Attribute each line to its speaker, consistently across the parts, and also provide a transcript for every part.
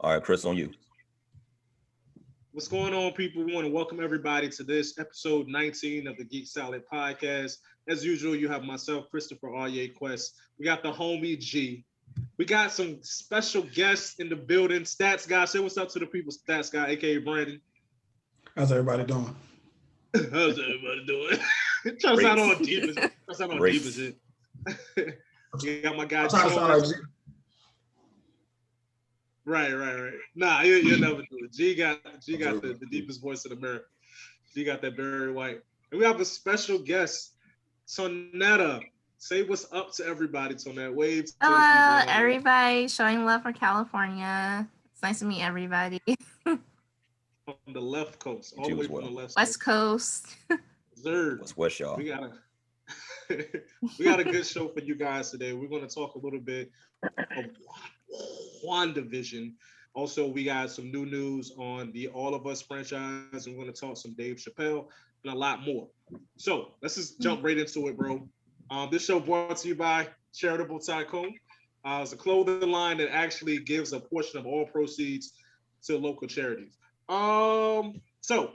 Speaker 1: All right, Chris, on you.
Speaker 2: What's going on, people? We want to welcome everybody to this episode 19 of the Geek Salad Podcast. As usual, you have myself, Christopher Aye Quest. We got the homie G. We got some special guests in the building. Stats guy, say what's up to the people. Stats guy, aka Brandon.
Speaker 3: How's everybody doing?
Speaker 2: How's everybody doing? Trying to sound all deep as shit. We got my guy. Right. Nah, you'll never do it. G got the deepest voice in America. G got that Barry White. And we have a special guest, Tonetta. Say what's up to everybody, Tonetta. Wave.
Speaker 4: Hello, everybody. Showing love for California. It's nice to meet everybody.
Speaker 2: From the left coast, all the way from the
Speaker 4: West Coast.
Speaker 1: What's West, y'all?
Speaker 2: We got a good show for you guys today. We're going to talk a little bit of Wanda Vision. Also, we got some new news on the All of Us franchise. And we're going to talk some Dave Chapelle and a lot more. So let's just jump right into it, bro. This show brought to you by Charitable Tycoon. It's a clothing line that actually gives a portion of all proceeds to local charities. So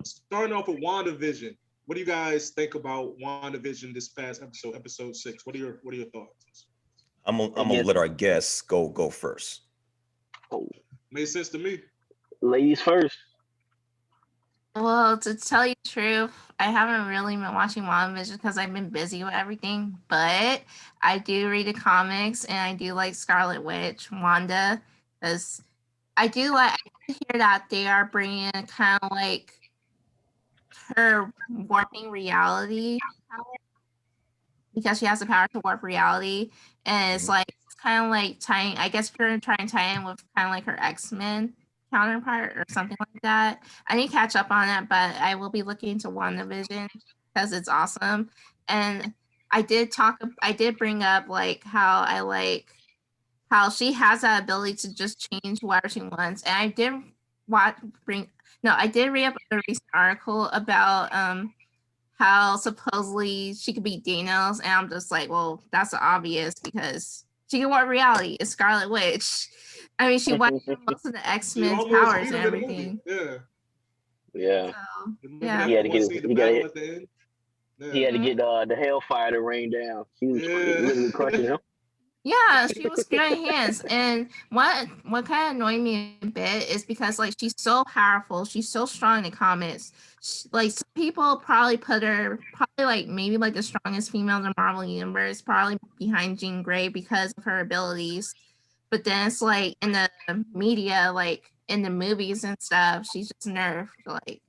Speaker 2: starting off with Wanda Vision. What do you guys think about Wanda Vision this past episode 6? What are your thoughts?
Speaker 1: I'm gonna let our guests go first.
Speaker 5: Oh,
Speaker 2: made sense to me.
Speaker 5: Ladies first.
Speaker 4: Well, to tell you the truth, I haven't really been watching WandaVision because I've been busy with everything. But I do read the comics, and I do like Scarlet Witch, Wanda, because I do hear that they are bringing kind of like her warping reality power, because she has the power to warp reality, and it's kind of like tying. I guess you're trying to tie in with kind of like her X-Men counterpart or something like that. I need to catch up on it, but I will be looking into WandaVision because it's awesome. And I did bring up like how I like how she has that ability to just change whatever she wants. And I did read up a recent article about how supposedly she could beat Thanos, and I'm just like, well, that's obvious because she can warp reality. It's Scarlet Witch. I mean, she wiped most of the X-Men's powers and everything.
Speaker 5: Yeah.
Speaker 4: So,
Speaker 5: yeah. He had to get the hellfire to rain down. She was literally crushing him.
Speaker 4: Yeah, she was getting hands. And what kind of annoyed me a bit is because like she's so powerful, she's so strong in the comics. Like some people probably put her like maybe like the strongest female in the Marvel universe, probably behind Jean Grey because of her abilities. But then it's like in the media, like in the movies and stuff, she's just nerfed. Like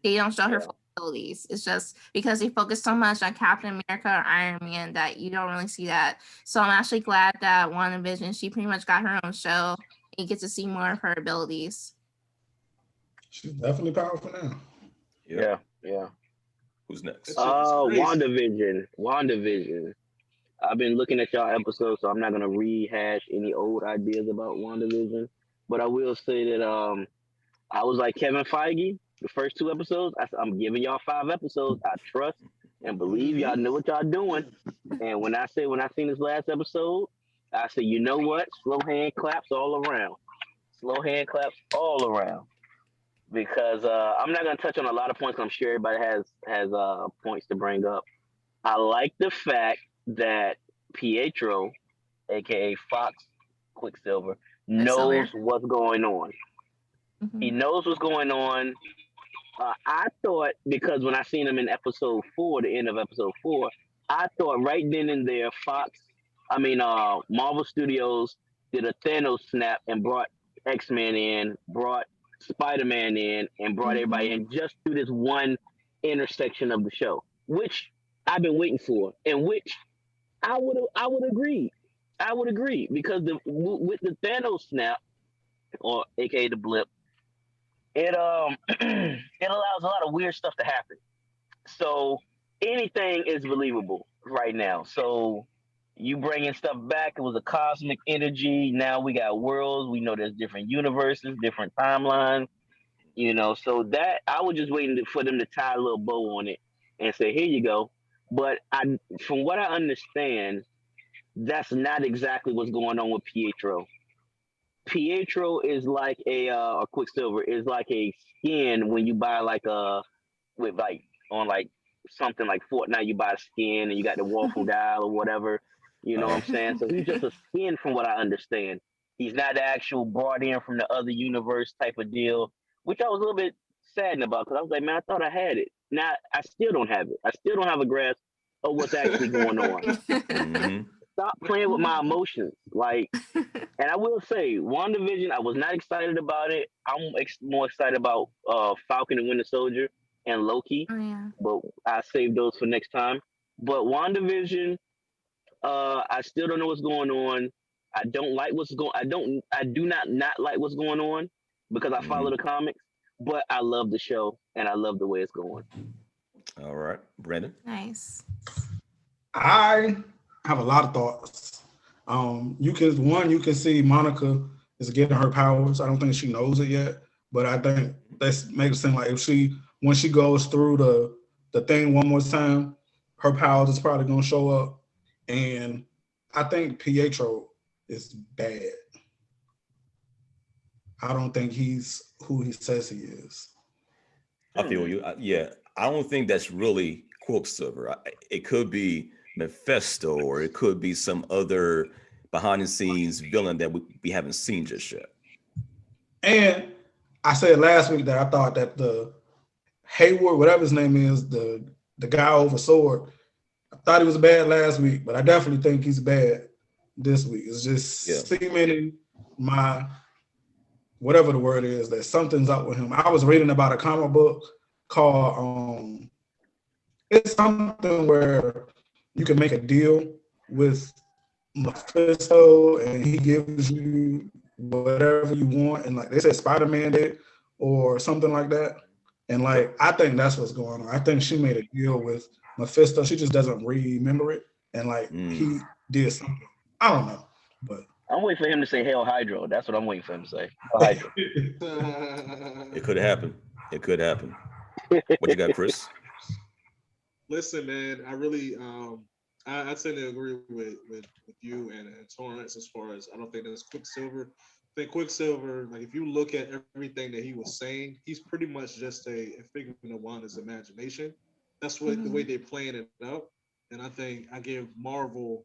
Speaker 4: they don't show her full abilities. It's just because they focus so much on Captain America or Iron Man that you don't really see that. So I'm actually glad that WandaVision, she pretty much got her own show and you get to see more of her abilities.
Speaker 3: She's definitely powerful now.
Speaker 5: Yeah.
Speaker 1: Who's next?
Speaker 5: WandaVision. I've been looking at y'all episodes, so I'm not gonna rehash any old ideas about WandaVision. But I will say that I was like Kevin Feige. The first 2 episodes, I'm giving y'all 5 episodes. I trust and believe y'all know what y'all doing. And when I seen this last episode, I said, you know what? Slow hand claps all around. Because I'm not gonna touch on a lot of points. I'm sure everybody has points to bring up. I like the fact that Pietro, aka Fox Quicksilver, knows what's going on.
Speaker 4: Mm-hmm.
Speaker 5: He knows what's going on. I thought, because when I seen him in episode 4, the end of episode 4, I thought right then and there, Marvel Studios did a Thanos snap and brought X-Men in, brought Spider-Man in, and brought everybody in just through this one intersection of the show, which I've been waiting for, and which I would agree. I would agree because with the Thanos snap, or aka the blip, it it allows a lot of weird stuff to happen. So anything is believable right now. So you bringing stuff back, it was a cosmic energy. Now we got worlds. We know there's different universes, different timelines. So that I was just waiting for them to tie a little bow on it and say, here you go. But from what I understand, that's not exactly what's going on with Pietro. Pietro is like or Quicksilver is like a skin when you buy like with like on like something like Fortnite, you buy a skin and you got the waffle dial or whatever. You know what I'm saying? So he's just a skin from what I understand. He's not the actual brought in from the other universe type of deal, which I was a little bit saddened about because I was like, man, I thought I had it. Now I still don't have it. I still don't have a grasp of what's actually going on.
Speaker 1: Mhm.
Speaker 5: Stop playing with my emotions. Like, and I will say, WandaVision, I was not excited about it. I'm more excited about Falcon and Winter Soldier and Loki,
Speaker 4: Oh yeah.
Speaker 5: but I saved those for next time. But WandaVision, I still don't know what's going on. I don't like what's going. I do not like what's going on because I follow the comics. But I love the show and I love the way it's going.
Speaker 1: All right, Brandon.
Speaker 4: Nice.
Speaker 3: I have a lot of thoughts. You can see Monica is getting her powers. I don't think she knows it yet, but I think that makes it seem like when she goes through the thing one more time, her powers is probably gonna show up. And I think Pietro is bad. I don't think he's who he says he is.
Speaker 1: I feel you. Yeah, I don't think that's really Quicksilver. It could be Mephisto, or it could be some other behind the scenes villain that we haven't seen just yet.
Speaker 3: And I said last week that I thought that the Hayward, whatever his name is, the guy over Sword, I thought he was bad last week, but I definitely think he's bad this week. It's just cementing my whatever the word is, that something's up with him. I was reading about a comic book called it's something where you can make a deal with Mephisto and he gives you whatever you want, and like they said Spider-Man did or something like that. And like I think that's what's going on. I think she made a deal with Mephisto. She just doesn't remember it. And like he did something. I don't know. But
Speaker 5: I'm waiting for him to say Hail Hydro. That's what I'm waiting for him to say. Hail Hydro.
Speaker 1: It could happen. It could happen. What you got, Chris?
Speaker 2: Listen, man, I really I tend to agree with you and Torrance as far as I don't think that's Quicksilver. I think Quicksilver, like if you look at everything that he was saying, he's pretty much just a figment of Wanda's imagination. That's what the way they're playing it up. And I think I give Marvel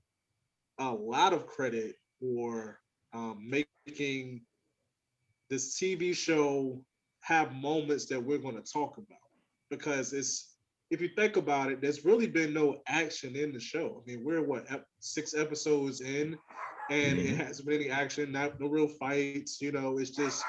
Speaker 2: a lot of credit for making this TV show have moments that we're going to talk about, because if you think about it, there's really been no action in the show. I mean, we're 6 episodes in, and it hasn't been any action, no real fights. You know, it's just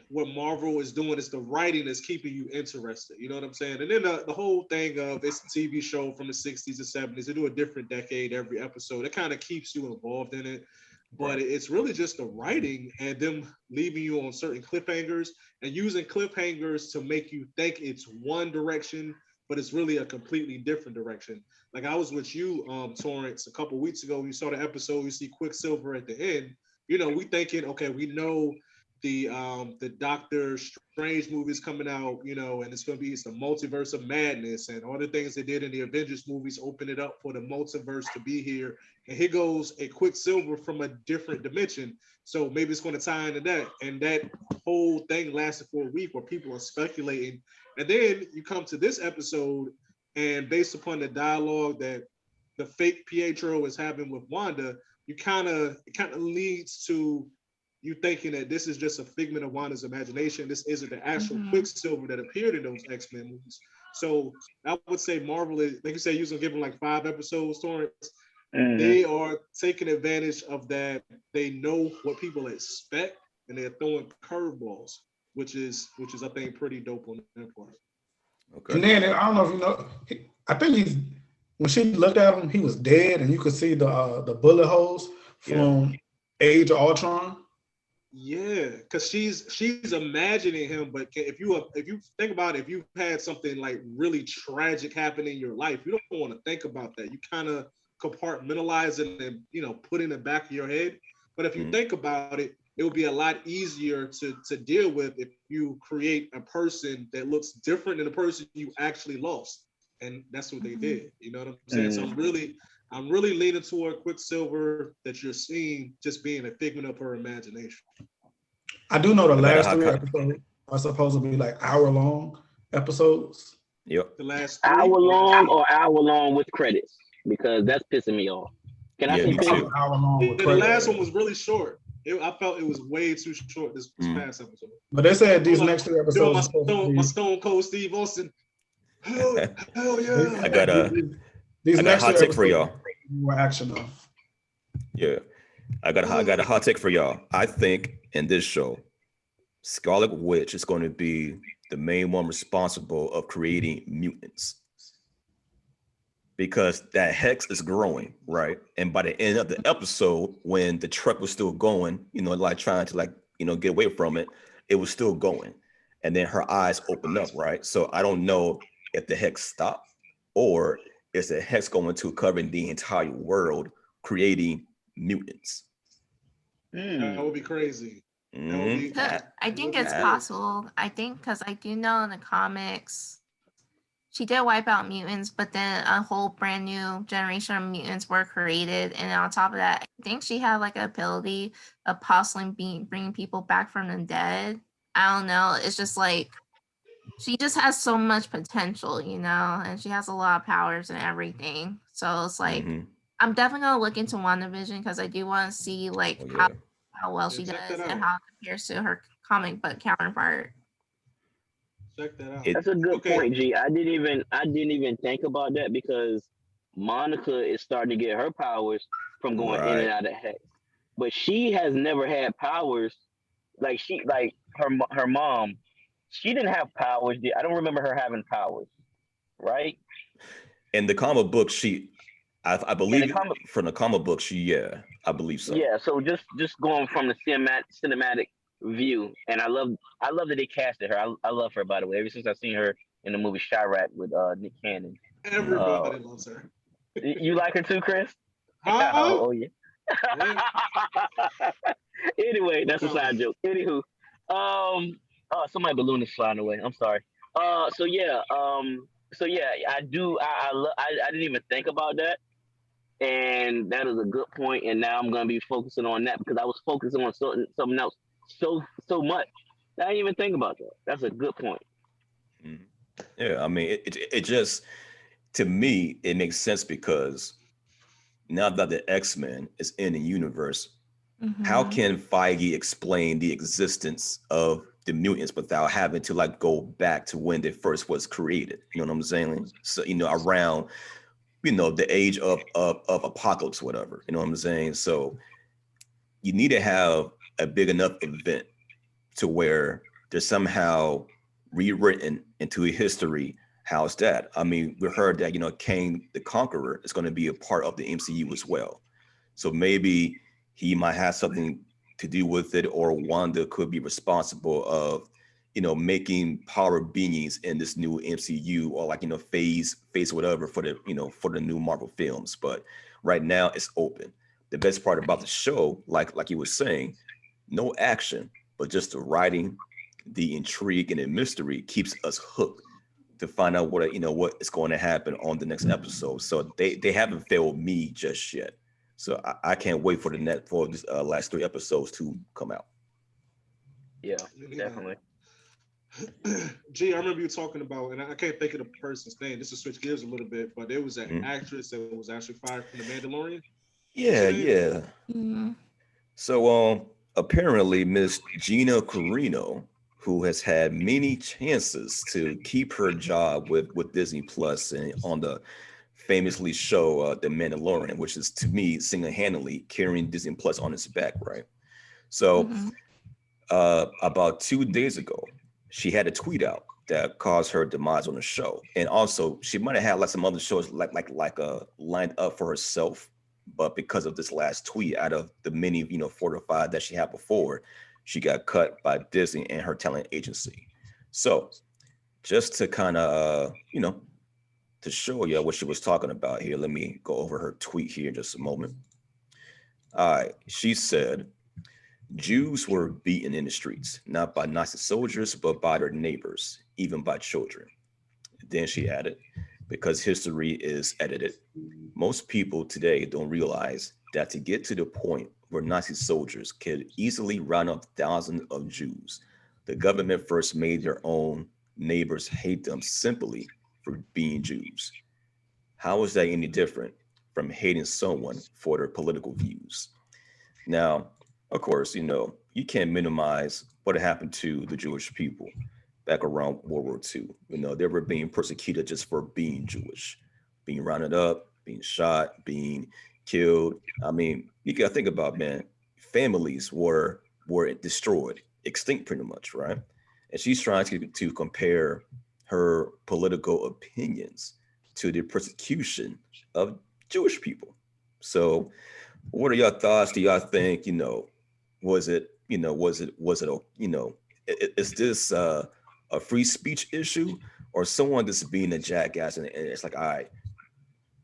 Speaker 2: what Marvel is doing is the writing that's keeping you interested. You know what I'm saying? And then the whole thing of it's a TV show from the 60s and 70s. They do a different decade every episode. It kind of keeps you involved in it. But it's really just the writing and them leaving you on certain cliffhangers and using cliffhangers to make you think it's one direction, but it's really a completely different direction. Like I was with you, Torrance, a couple weeks ago. You saw the episode. You see Quicksilver at the end. You know, we thinking, okay, we know the Doctor Strange movies coming out, you know, and it's the multiverse of madness and all the things they did in the Avengers movies open it up for the multiverse to be here. And here goes a Quicksilver from a different dimension. So maybe it's going to tie into that. And that whole thing lasted for a week where people are speculating. And then you come to this episode, and based upon the dialogue that the fake Pietro is having with Wanda, it kind of leads to you thinking that this is just a figment of Wanda's imagination. This isn't the actual Quicksilver that appeared in those X-Men movies. So I would say Marvel is, like you said, you're gonna give them like 5 episodes, Torrance. They are taking advantage of that. They know what people expect, and they're throwing curveballs, which is I think pretty dope on that part.
Speaker 3: Okay. And then I don't know if you know, I think when she looked at him, he was dead, and you could see the bullet holes from Age of Ultron.
Speaker 2: Yeah, because she's imagining him, but if you think about it, if you've had something like really tragic happen in your life, you don't want to think about that. You kind of compartmentalize it and, you know, put it in the back of your head. But if you think about it, it would be a lot easier to deal with if you create a person that looks different than the person you actually lost. And that's what they did. You know what I'm saying? So I'm really leaning toward Quicksilver that you're seeing just being a figment of her imagination.
Speaker 3: I do know the
Speaker 1: I got a
Speaker 3: last
Speaker 1: hot
Speaker 3: 3
Speaker 1: co-
Speaker 3: episodes are supposed to be like hour-long episodes.
Speaker 1: Yep.
Speaker 2: The last 3
Speaker 5: Hour
Speaker 2: or last
Speaker 5: long
Speaker 2: 2?
Speaker 5: or hour long with credits, because that's pissing me off. Can I
Speaker 1: Yeah,
Speaker 5: say
Speaker 1: me
Speaker 3: I thought it
Speaker 1: too.
Speaker 3: was hour-long with
Speaker 2: The last
Speaker 3: credits.
Speaker 2: one was really short. I felt it was way too short this past episode.
Speaker 3: But they said these
Speaker 2: Hold up.
Speaker 3: next 3
Speaker 2: Doing
Speaker 3: episodes are supposed to
Speaker 2: my
Speaker 3: be
Speaker 2: Stone Cold Steve Austin. Hell yeah.
Speaker 1: I got a
Speaker 3: these
Speaker 1: I got a
Speaker 3: next 3
Speaker 1: hot take for
Speaker 3: episodes
Speaker 1: y'all.
Speaker 3: more action though.
Speaker 1: Yeah. I got a hot take for y'all. I think in this show, Scarlet Witch is going to be the main one responsible of creating mutants. Because that hex is growing, right? And by the end of the episode, when the truck was still going, like trying to get away from it, it was still going. And then her eyes opened up, right? So I don't know if the hex stopped or is the hex going to cover the entire world, creating mutants.
Speaker 2: That would be crazy. That would be,
Speaker 4: I think it's possible. I think because I do know in the comics, she did wipe out mutants, but then a whole brand new generation of mutants were created. And on top of that, I think she had like an ability of possibly bringing people back from the dead. I don't know. It's just like she just has so much potential, and she has a lot of powers and everything. So it's like I'm definitely gonna look into Wanda Vision because I do want to see like how well she
Speaker 2: check
Speaker 4: does
Speaker 2: that
Speaker 4: and
Speaker 2: out.
Speaker 4: how it compares to her comic book counterpart.
Speaker 2: Check that out.
Speaker 5: That's a good point, G. I didn't even think about that because Monica is starting to get her powers from going in and out of hex, but she has never had powers like her mom. She didn't have powers. I don't remember her having powers, right?
Speaker 1: In the comic book, I believe from the comic book, I believe so.
Speaker 5: Yeah, so just going from the cinematic view, and I love that they casted her. I love her, by the way. Ever since I've seen her in the movie Chirac with Nick Cannon.
Speaker 2: Everybody loves her.
Speaker 5: You like her too, Chris?
Speaker 2: Huh?
Speaker 5: Oh yeah.
Speaker 2: Yeah.
Speaker 5: Anyway, that's a side joke. Anywho, somebody balloon is flying away. I'm sorry. So yeah, I do. I didn't even think about that. And that is a good point. And now I'm gonna be focusing on that because I was focusing on something else so much. I didn't even think about that. That's a good point.
Speaker 1: Yeah, I mean, it just, to me, it makes sense because now that the X-Men is in the universe, how can Feige explain the existence of the mutants without having to go back to when they first was created? You know what I'm saying? So around the age of Apocalypse, whatever. You know what I'm saying? So you need to have a big enough event to where they're somehow rewritten into a history. How's that? I mean, we heard that, Kang the Conqueror is going to be a part of the MCU as well. So maybe he might have something to do with it, or Wanda could be responsible of, making power beings in this new MCU, or phase whatever for the new Marvel films. But right now it's open. The best part about the show, like you were saying, no action, but just the writing, the intrigue and the mystery keeps us hooked to find out what is going to happen on the next episode. So they haven't failed me just yet. So I can't wait for this last 3 episodes to come out.
Speaker 5: Yeah, definitely.
Speaker 2: G, I remember you talking about, and I can't think of the person's name. This is switch gears a little bit, but there was an actress that was actually fired from The Mandalorian.
Speaker 1: Yeah. So apparently Miss Gina Carino, who has had many chances to keep her job with Disney Plus and on the famously show The Mandalorian, which is, to me, single-handedly carrying Disney Plus on its back, right? So about 2 days ago, she had a tweet out that caused her demise on the show. And also, she might have had some other shows lined up for herself, but because of this last tweet, out of the many 4 to 5 that she had before, she got cut by Disney and her talent agency. So just to kind of to show you what she was talking about here, let me go over her tweet here in just a moment. All right, she said, Jews were beaten in the streets, not by Nazi soldiers, but by their neighbors, even by children. Then she added, because history is edited. Most people today don't realize that to get to the point where Nazi soldiers could easily round up thousands of Jews, the government first made their own neighbors hate them simply for being Jews. How is that any different from hating someone for their political views? Now, of course, you can't minimize what happened to the Jewish people back around World War II. They were being persecuted just for being Jewish, being rounded up, being shot, being killed. I mean, you got to think about, man, families were destroyed, extinct pretty much, right? And she's trying to compare her political opinions to the persecution of Jewish people. So, what are your thoughts? Do y'all think, was it, is this a free speech issue or someone just being a jackass and it's like, all right,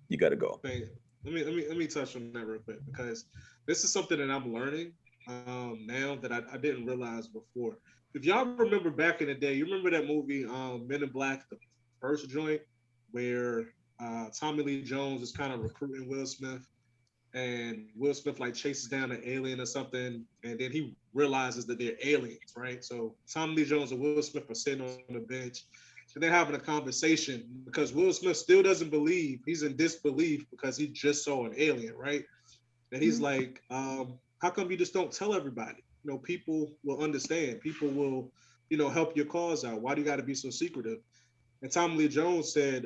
Speaker 1: you got to go.
Speaker 2: Hey, let me touch on that real quick because this is something that I'm learning now that I didn't realize before. If y'all remember back in the day, you remember that movie Men in Black, the first joint, where Tommy Lee Jones is kind of recruiting Will Smith, and Will Smith like chases down an alien or something, and then he realizes that they're aliens, right? So Tommy Lee Jones and Will Smith are sitting on the bench, and they're having a conversation because Will Smith still doesn't believe, he's in disbelief because he just saw an alien, right? And he's like, how come you just don't tell everybody? People will understand. People will, help your cause out. Why do you got to be so secretive? And Tommy Lee Jones said,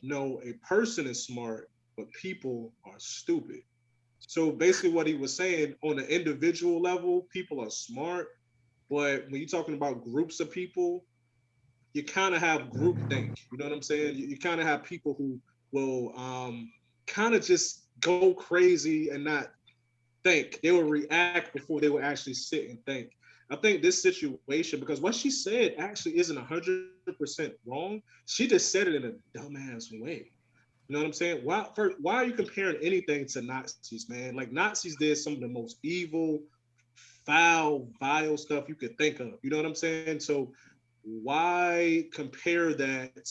Speaker 2: no, a person is smart, but people are stupid. So basically what he was saying, on an individual level, people are smart, but when you're talking about groups of people, you kind of have groupthink. You know what I'm saying? You kind of have people who will kind of just go crazy and not think. They will react before they will actually sit and think. I think this situation, because what she said actually isn't 100% wrong. She just said it in a dumbass way. You know what I'm saying? Why are you comparing anything to Nazis, man? Like, Nazis did some of the most evil, foul, vile stuff you could think of. You know what I'm saying? So why compare that,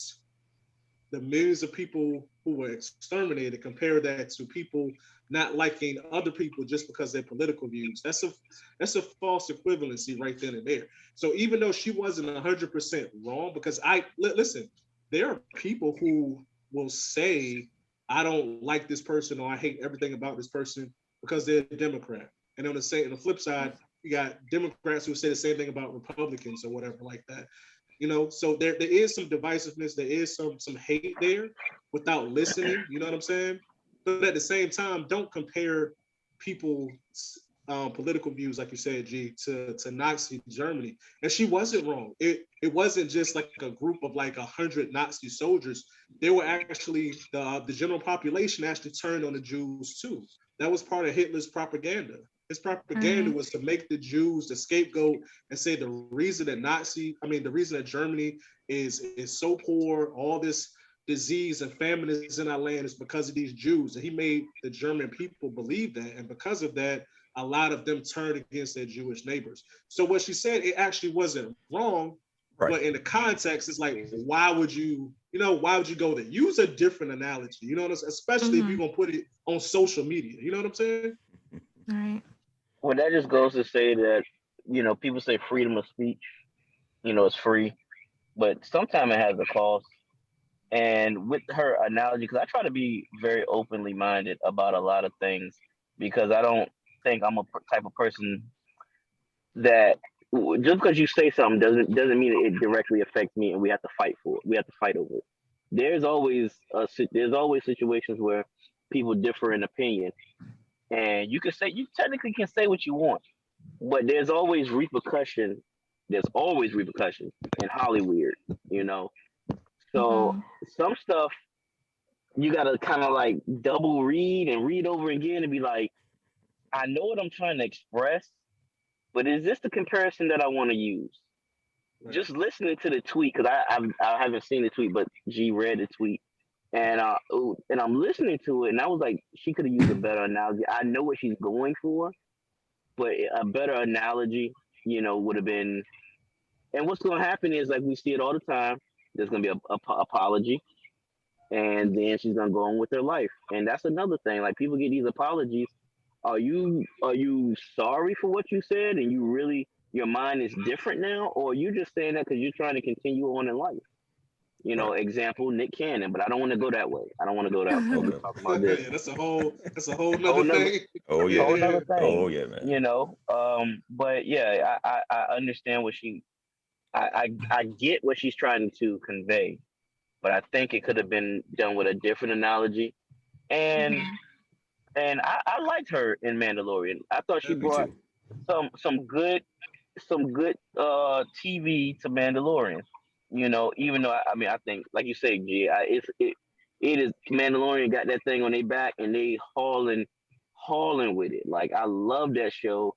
Speaker 2: the millions of people who were exterminated, compare that to people not liking other people just because of their political views? That's a false equivalency right then and there. So even though she wasn't 100% wrong, because listen, there are people who will say, I don't like this person or I hate everything about this person because they're a Democrat. And on the flip side, you got Democrats who say the same thing about Republicans or whatever like that. So there is some divisiveness, there is some hate there without listening, you know what I'm saying? But at the same time, don't compare people's political views, like you said, G, to Nazi Germany. And she wasn't wrong. It wasn't just like a group of like 100 Nazi soldiers. They were actually, the general population actually turned on the Jews too. That was part of Hitler's propaganda. His propaganda was to make the Jews the scapegoat and say the reason that Germany is so poor, all this disease and famine is in our land is because of these Jews. And he made the German people believe that. And because of that, a lot of them turned against their Jewish neighbors. So what she said, it actually wasn't wrong, right. But in the context, it's like, why would you go there? Use a different analogy, you know what I'm saying? Especially if you're gonna put it on social media, you know what I'm saying?
Speaker 4: All right.
Speaker 5: Well, that just goes to say that, people say freedom of speech, it's free, but sometimes it has a cost. And with her analogy, because I try to be very openly minded about a lot of things, because I don't think I'm a type of person that just because you say something doesn't mean it directly affects me and we have to fight for it. We have to fight over it. There's always situations where people differ in opinion, and you technically can say what you want, but there's always repercussion. There's always repercussions in Hollywood, So some stuff you gotta kind of like double read and read over again and be like, I know what I'm trying to express, but is this the comparison that I want to use? Right. Just listening to the tweet, because I haven't seen the tweet, but G read the tweet, and I'm listening to it, and I was like, she could have used a better analogy. I know what she's going for, but a better analogy, would have been. And what's going to happen is, like we see it all the time, there's going to be a apology, and then she's gonna go on with her life. And that's another thing. Like, people get these apologies. Are you sorry for what you said, and you really, your mind is different now, or are you just saying that because you're trying to continue on in life? You know, example, Nick Cannon, but I don't want to go that way. I don't want to go that way. We're talking about this.
Speaker 2: Yeah, that's a whole nother thing.
Speaker 1: Oh yeah.
Speaker 5: Whole nother thing.
Speaker 1: Oh yeah, man.
Speaker 5: You know, but yeah, I understand what I get what she's trying to convey, but I think it could have been done with a different analogy. And I liked her in Mandalorian. I thought she
Speaker 1: Me
Speaker 5: brought
Speaker 1: too.
Speaker 5: some good TV to Mandalorian. You know, even though I think, like you say, G, it is, Mandalorian got that thing on their back and they hauling with it. Like, I love that show.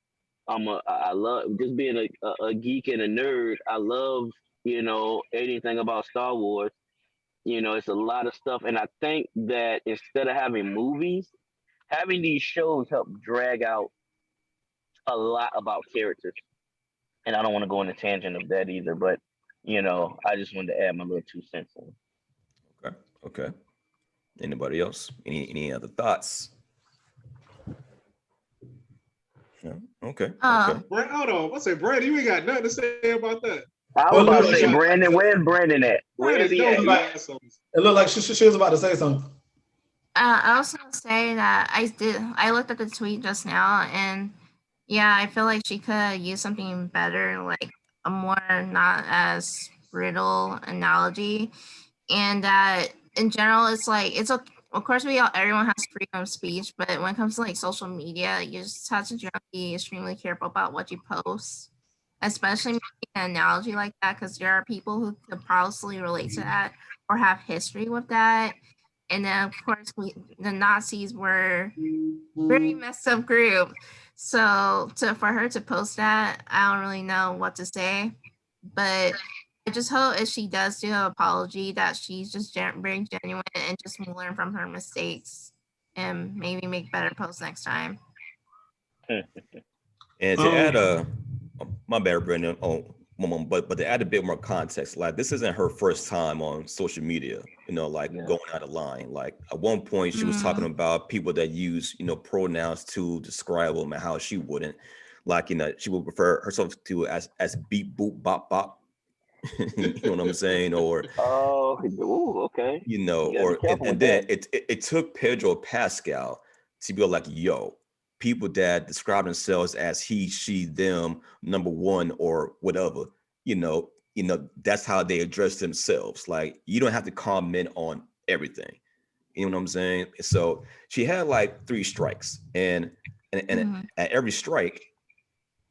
Speaker 5: I love just being a geek and a nerd. I love, you know, anything about Star Wars. You know, it's a lot of stuff, and I think that instead of having movies, having these shows help drag out a lot about characters. And I don't want to go on a tangent of that either, but you know, I just wanted to add my little 2 cents in.
Speaker 1: Okay. Anybody else? Any other thoughts? No? Okay.
Speaker 2: Brand, hold on. I say, Brandon, you ain't got nothing to say about that.
Speaker 5: I was about to say, Brandon, where's Brandon at? Where is he at?
Speaker 3: It looked like she was about to say something.
Speaker 4: I was gonna say that I looked at the tweet just now, and yeah, I feel like she could use something better, like a more not as brittle analogy, and that in general, it's like of course everyone has freedom of speech, but when it comes to like social media, you just have to be extremely careful about what you post, especially making an analogy like that, because there are people who could probably relate to that or have history with that. And then, of course, the Nazis were very messed up group. So for her to post that, I don't really know what to say. But I just hope if she does do an apology that she's just very genuine and just learn from her mistakes and maybe make better posts next time.
Speaker 1: And to add my bad, Brendan. But to add a bit more context, like, this isn't her first time on social media, you know, like going out of line. Like, at one point she was talking about people that use, you know, pronouns to describe them and how she wouldn't. Like, you know, she would refer herself to as beep, boop, bop, bop. You know what I'm saying? Or
Speaker 5: okay.
Speaker 1: You know, and then it took Pedro Pascal to be like, yo, people that describe themselves as he, she, them, number one, or whatever, you know, that's how they address themselves. Like, you don't have to comment on everything. You know what I'm saying? So she had like 3 strikes, and at every strike,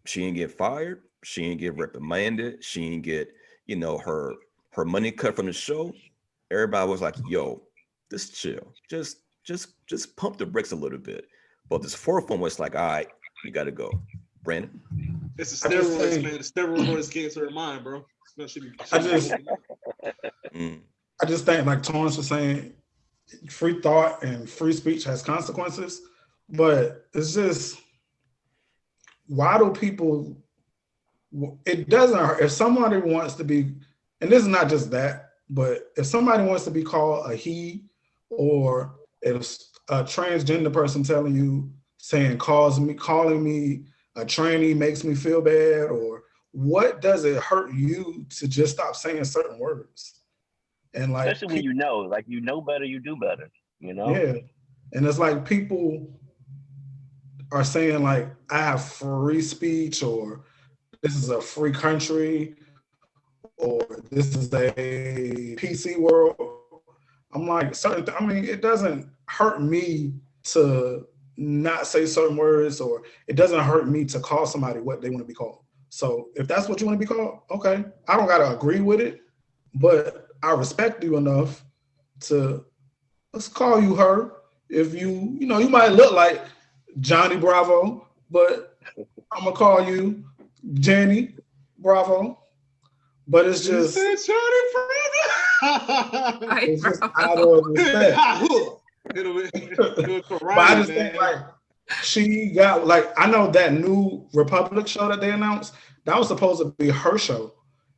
Speaker 1: she didn't get fired, she didn't get reprimanded, she didn't get, you know, her money cut from the show. Everybody was like, yo, just chill, just pump the brakes a little bit. But this 4th one was like, all right, you got to go. Brandon?
Speaker 2: It's the steroids, man. The steroids get into her mind, bro.
Speaker 3: I just think, like Torrance was saying, free thought and free speech has consequences. But it's just, why do people, it doesn't hurt. If somebody wants to be, and this is not just that, but if somebody wants to be called a he, or if a transgender person calling me a tranny makes me feel bad, or what does it hurt you to just stop saying certain words? And like,
Speaker 5: especially when you know better, you do better, you know?
Speaker 3: Yeah. And it's like, people are saying like, I have free speech, or this is a free country, or this is a PC world. I'm like, it doesn't hurt me to not say certain words, or it doesn't hurt me to call somebody what they want to be called. So if that's what you want to be called, okay. I don't got to agree with it, but I respect you enough to, let's call you her. If you might look like Johnny Bravo, but I'm going to call you Jenny Bravo. But it's just, it's just out of respect. But I just think, like, she got, like, I know that new Republic show that they announced, that was supposed to be her show,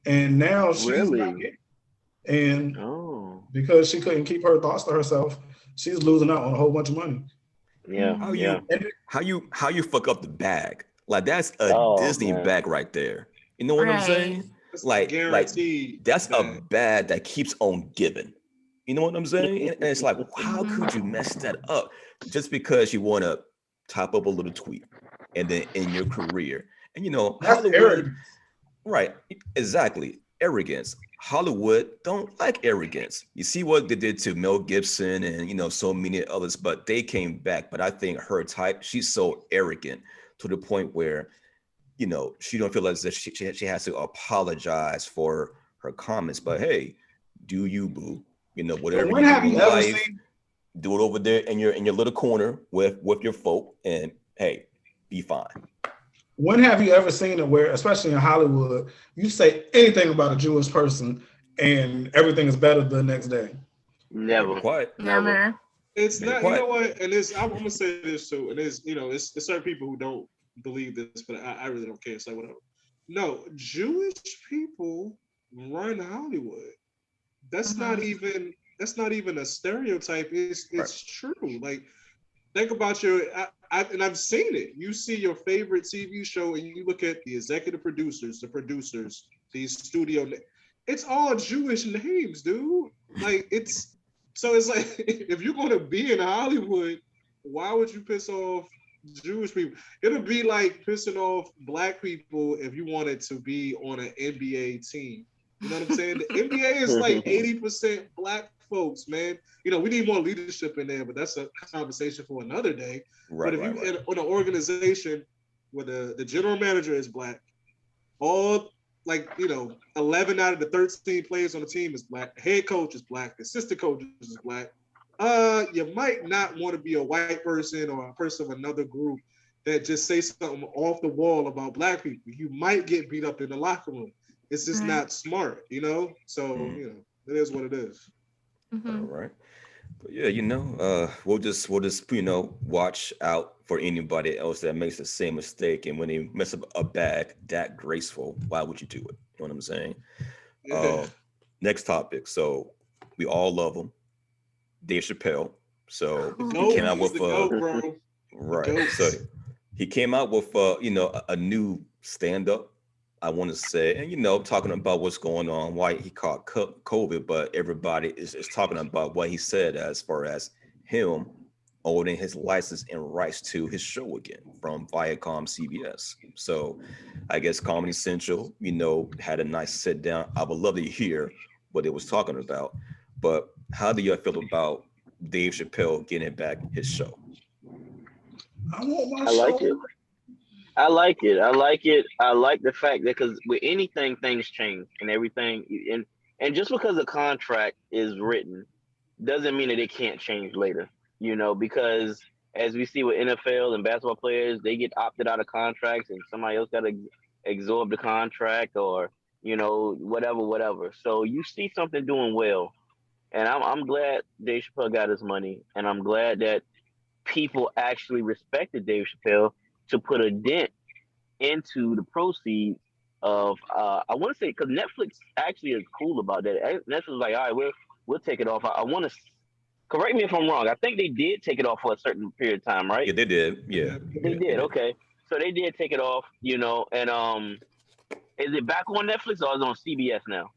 Speaker 3: and now she's not getting. And because she couldn't keep her thoughts to herself. She's losing out on a whole bunch of money.
Speaker 5: Yeah.
Speaker 1: How
Speaker 5: Yeah.
Speaker 1: how you fuck up the bag? Like that's a
Speaker 5: Oh,
Speaker 1: Disney
Speaker 5: man.
Speaker 1: bag right there. You know what I'm
Speaker 4: Right.
Speaker 1: saying?
Speaker 2: It's
Speaker 1: Like
Speaker 2: guaranteed
Speaker 1: that's a
Speaker 2: bag.
Speaker 1: bag that keeps on giving. You know what I'm saying? And it's like, how
Speaker 4: Mhm.
Speaker 1: could you mess that up just because you want to top up a little tweet and then in your career? And you know,
Speaker 3: That's
Speaker 1: Hollywood,
Speaker 3: arrogant.
Speaker 1: right? Exactly. Arrogance. Hollywood don't like arrogance. You see what they did to Mel Gibson and you know so many others, but they came back. But I think her type, she's so arrogant to the point where you know she don't feel as if she has to apologize for her comments. But hey, do you boo? You know
Speaker 3: But
Speaker 1: whatever
Speaker 3: when
Speaker 1: you do
Speaker 3: have
Speaker 1: in
Speaker 3: you ever
Speaker 1: life,
Speaker 3: seen
Speaker 1: do it over there in your little corner with your folk, and hey, be fine.
Speaker 3: when have you ever seen it where, especially in Hollywood, you say anything about a Jewish person and everything is better the next day?
Speaker 1: Never
Speaker 5: Never.
Speaker 1: quiet.
Speaker 5: Never.
Speaker 4: Never.
Speaker 2: It's
Speaker 1: Never
Speaker 2: not, you know
Speaker 1: quiet.
Speaker 2: what? And it's, I'm gonna say this too, and it's, you know, it's certain people who don't believe this, but I really don't care. It's like whatever. No, Jewish people run Hollywood. That's not
Speaker 4: Mhm.
Speaker 2: even that's not even a stereotype.
Speaker 1: Right.
Speaker 2: It's true. Like think about your and I've seen it. You see your favorite TV show and you look at the executive producers, the producers, these it's all Jewish names, dude. Like it's so it's like if you're gonna be in Hollywood, why would you piss off Jewish people? It'll be like pissing off black people if you wanted to be on an NBA team. You know what I'm saying? The NBA is like 80% black folks, man. You know, we need more leadership in there, but that's a conversation for another day. But
Speaker 1: Right,
Speaker 2: if
Speaker 1: right,
Speaker 2: you
Speaker 1: right.
Speaker 2: on an organization where the general manager is black, all like, you know, 11 out of the 13 players on the team is black, the head coach is black, the assistant coach is black. You might not want to be a white person or a person of another group that just say something off the wall about black people. You might get beat up in the locker room. It's just
Speaker 4: Right.
Speaker 2: not smart, you know? So,
Speaker 1: Mhm.
Speaker 2: you know, it is what it is.
Speaker 1: All
Speaker 4: Mhm.
Speaker 1: right. But yeah, you know, we'll just you know watch out for anybody else that makes the same mistake. And when they mess up a bag that graceful, why would you do it? You know what I'm saying?
Speaker 2: Yeah.
Speaker 1: Uh, next topic. So we all love him, Dave Chappelle. So
Speaker 2: The
Speaker 1: he
Speaker 2: GOAT,
Speaker 1: came out
Speaker 2: he's
Speaker 1: with
Speaker 2: the GOAT, bro. The
Speaker 1: right. So
Speaker 2: GOATs.
Speaker 1: he came out with you know a new stand up. I want to say, and you know, talking about what's going on, why he caught COVID, but everybody is talking about what he said as far as him owning his license and rights to his show again from Viacom CBS. So I guess Comedy Central, you know, had a nice sit down. I would love to hear what it was talking about. But how do you feel about Dave Chappelle getting back his show?
Speaker 3: I want my
Speaker 5: I like
Speaker 3: show.
Speaker 5: it. I like it. I like it. I like the fact that because with anything, things change and everything, and just because the contract is written doesn't mean that it can't change later. You know, because as we see with NFL and basketball players, they get opted out of contracts, and somebody else got to absorb the contract, or you know, whatever, whatever. So you see something doing well, and I'm glad Dave Chappelle got his money, and I'm glad that people actually respected Dave Chappelle to put a dent into the proceeds of I want to say because Netflix actually is cool about that. Netflix was like, all right, we'll take it off. I want to correct me if I'm wrong. I think they did take it off for a certain period of time, right?
Speaker 1: Yeah, they did. Yeah,
Speaker 2: Yeah.
Speaker 5: They
Speaker 1: yeah, they
Speaker 5: did.
Speaker 1: did.
Speaker 5: Okay, so they did take it off, you know. And is it back on Netflix or is it on CBS now?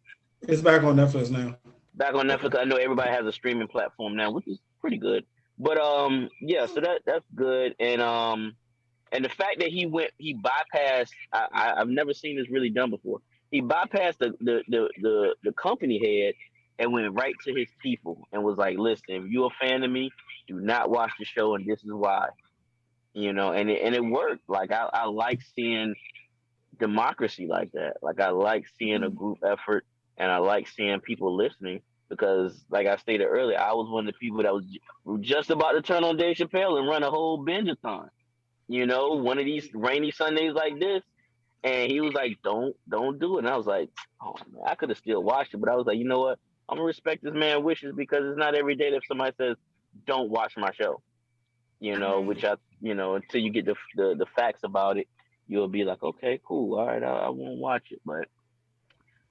Speaker 3: It's back on Netflix now.
Speaker 5: Back on
Speaker 1: Okay.
Speaker 5: Netflix. I know everybody has a streaming platform now, which is pretty good. But yeah, so that's good. And the fact that he bypassed, I've never seen this really done before. He bypassed the company head and went right to his people and was like, "Listen, if you're a fan of me, do not watch the show, and this is why." You know, and it worked. Like I like seeing democracy like that. Like I like seeing a
Speaker 4: Mhm.
Speaker 5: group effort, and I like seeing people listening because, like I stated earlier, I was one of the people that was just about to turn on Dave Chappelle and run a whole binge-a-thon, you know, one of these rainy Sundays like this. And he was like, don't do it. And I was like, oh man, I could have still watched it, but I was like, you know what? I'm gonna respect this man's wishes because it's not every day that somebody says, don't watch my show. You know,
Speaker 4: Right.
Speaker 5: which until you get the facts about it, you'll be like, okay, cool, all right, I won't watch it. But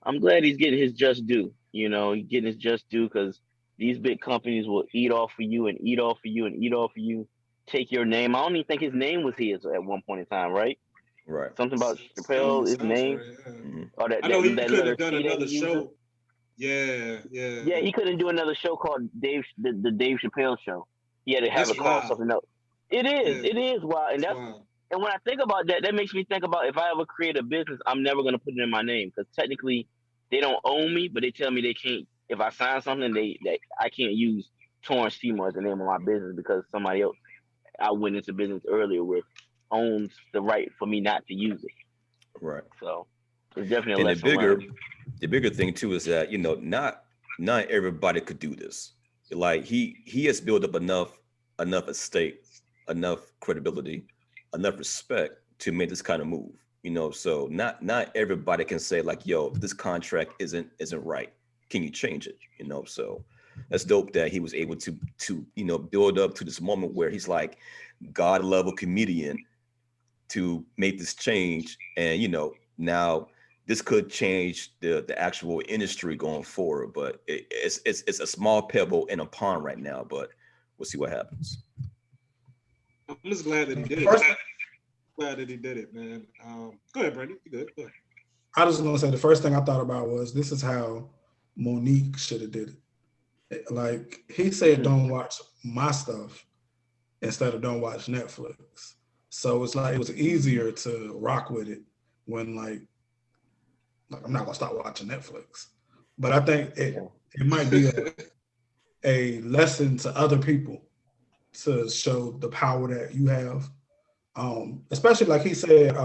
Speaker 5: I'm glad he's getting his just due. You know, he's getting his just due because these big companies will eat off of you and eat off of you and eat off of you, take your name. I don't even think his name was his at one point in time, right?
Speaker 1: Right.
Speaker 5: Something about Chapelle, his
Speaker 2: Sounds
Speaker 5: name,
Speaker 2: right, yeah.
Speaker 5: or
Speaker 2: I know he
Speaker 5: that
Speaker 2: could
Speaker 5: letter
Speaker 2: have done
Speaker 5: C that
Speaker 2: another
Speaker 5: he used.
Speaker 2: show. Yeah.
Speaker 5: Yeah, he couldn't do another show called the Dave Chappelle show. He had to have
Speaker 2: That's
Speaker 5: it called
Speaker 2: wild.
Speaker 5: something else. It is.
Speaker 2: Yeah,
Speaker 5: It is wild, and
Speaker 2: that's
Speaker 5: that's
Speaker 2: wild.
Speaker 5: and when I think about that, that makes me think about if I ever create a business, I'm never gonna put it in my name because technically they don't own me, but they tell me they can't. If I sign something, they I can't use Torrance Seymour as the name of my business because somebody else I went into business earlier with owns the right for me not to use it.
Speaker 1: Right.
Speaker 5: So it's definitely a
Speaker 1: And
Speaker 5: lesson learned.
Speaker 1: the bigger thing too is that not everybody could do this. Like he has built up enough estate, enough credibility, enough respect to make this kind of move. So not everybody can say like, yo, this contract isn't right. Can you change it? So that's dope that he was able to build up to this moment where he's like God level comedian to make this change. And now this could change the actual industry going forward, but it's a small pebble in a pond right now, but we'll see what happens.
Speaker 2: I'm just glad that he did
Speaker 3: First,
Speaker 2: it. Glad that he did it, man. Go ahead, Brandon. You good? Go ahead.
Speaker 3: I was gonna say the first thing I thought about was this is how Monique should have did it. Like he said, don't watch my stuff instead of don't watch Netflix. So it's like it was easier to rock with it when like I'm not gonna stop watching Netflix. But I think it might be a lesson to other people to show the power that you have. Especially like he said,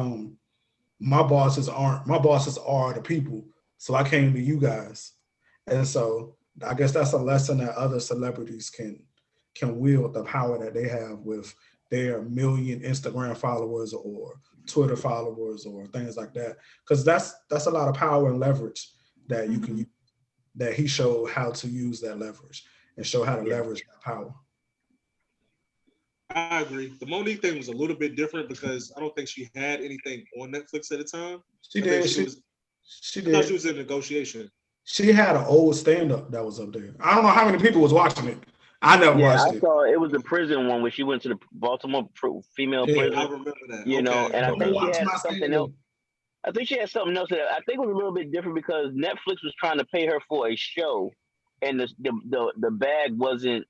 Speaker 3: my bosses are the people. So I came to you guys. And so I guess that's a lesson that other celebrities can wield the power that they have with their million Instagram followers or Twitter followers or things like that. Because that's a lot of power and leverage that you can use, that he showed how to use that leverage and show how to leverage that power.
Speaker 2: I agree. The Monique thing was a little bit different because I don't think she had anything on Netflix at the time.
Speaker 3: She did.
Speaker 2: She thought she was in negotiation.
Speaker 3: She had an old stand-up that was up there. I don't know how many people was watching it. I never watched it.
Speaker 5: I saw it was the prison one where she went to the Baltimore female prison.
Speaker 2: I remember that.
Speaker 5: And I think she had something else.
Speaker 2: I
Speaker 5: think she had something else that I think was a little bit different because Netflix was trying to pay her for a show, and the bag wasn't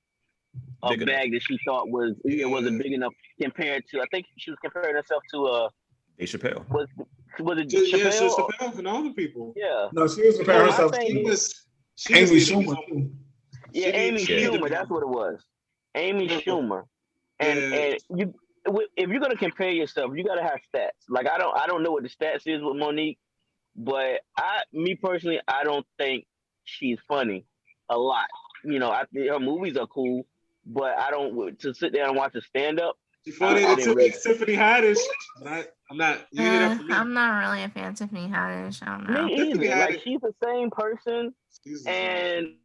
Speaker 5: a bag that she thought wasn't big enough compared to. I think she was comparing herself to
Speaker 1: Dave Chappelle.
Speaker 5: Was it
Speaker 2: Chappelle?
Speaker 5: Chappelle?
Speaker 2: Yeah, Chappelle and other people.
Speaker 5: Yeah.
Speaker 3: No, she was comparing herself to
Speaker 2: Amy
Speaker 3: Schumer.
Speaker 5: Yeah, Amy Schumer. That's what it was. Amy Schumer. And you, if you're gonna compare yourself, you gotta have stats. Like I don't know what the stats is with Monique, but me personally, I don't think she's funny a lot. I think her movies are cool, but I don't to sit there and watch a stand up.
Speaker 2: She's funny until Tiffany Haddish. I'm not.
Speaker 4: I'm not really a fan of Tiffany Haddish. I don't know.
Speaker 5: Me either. Like she's the same person, and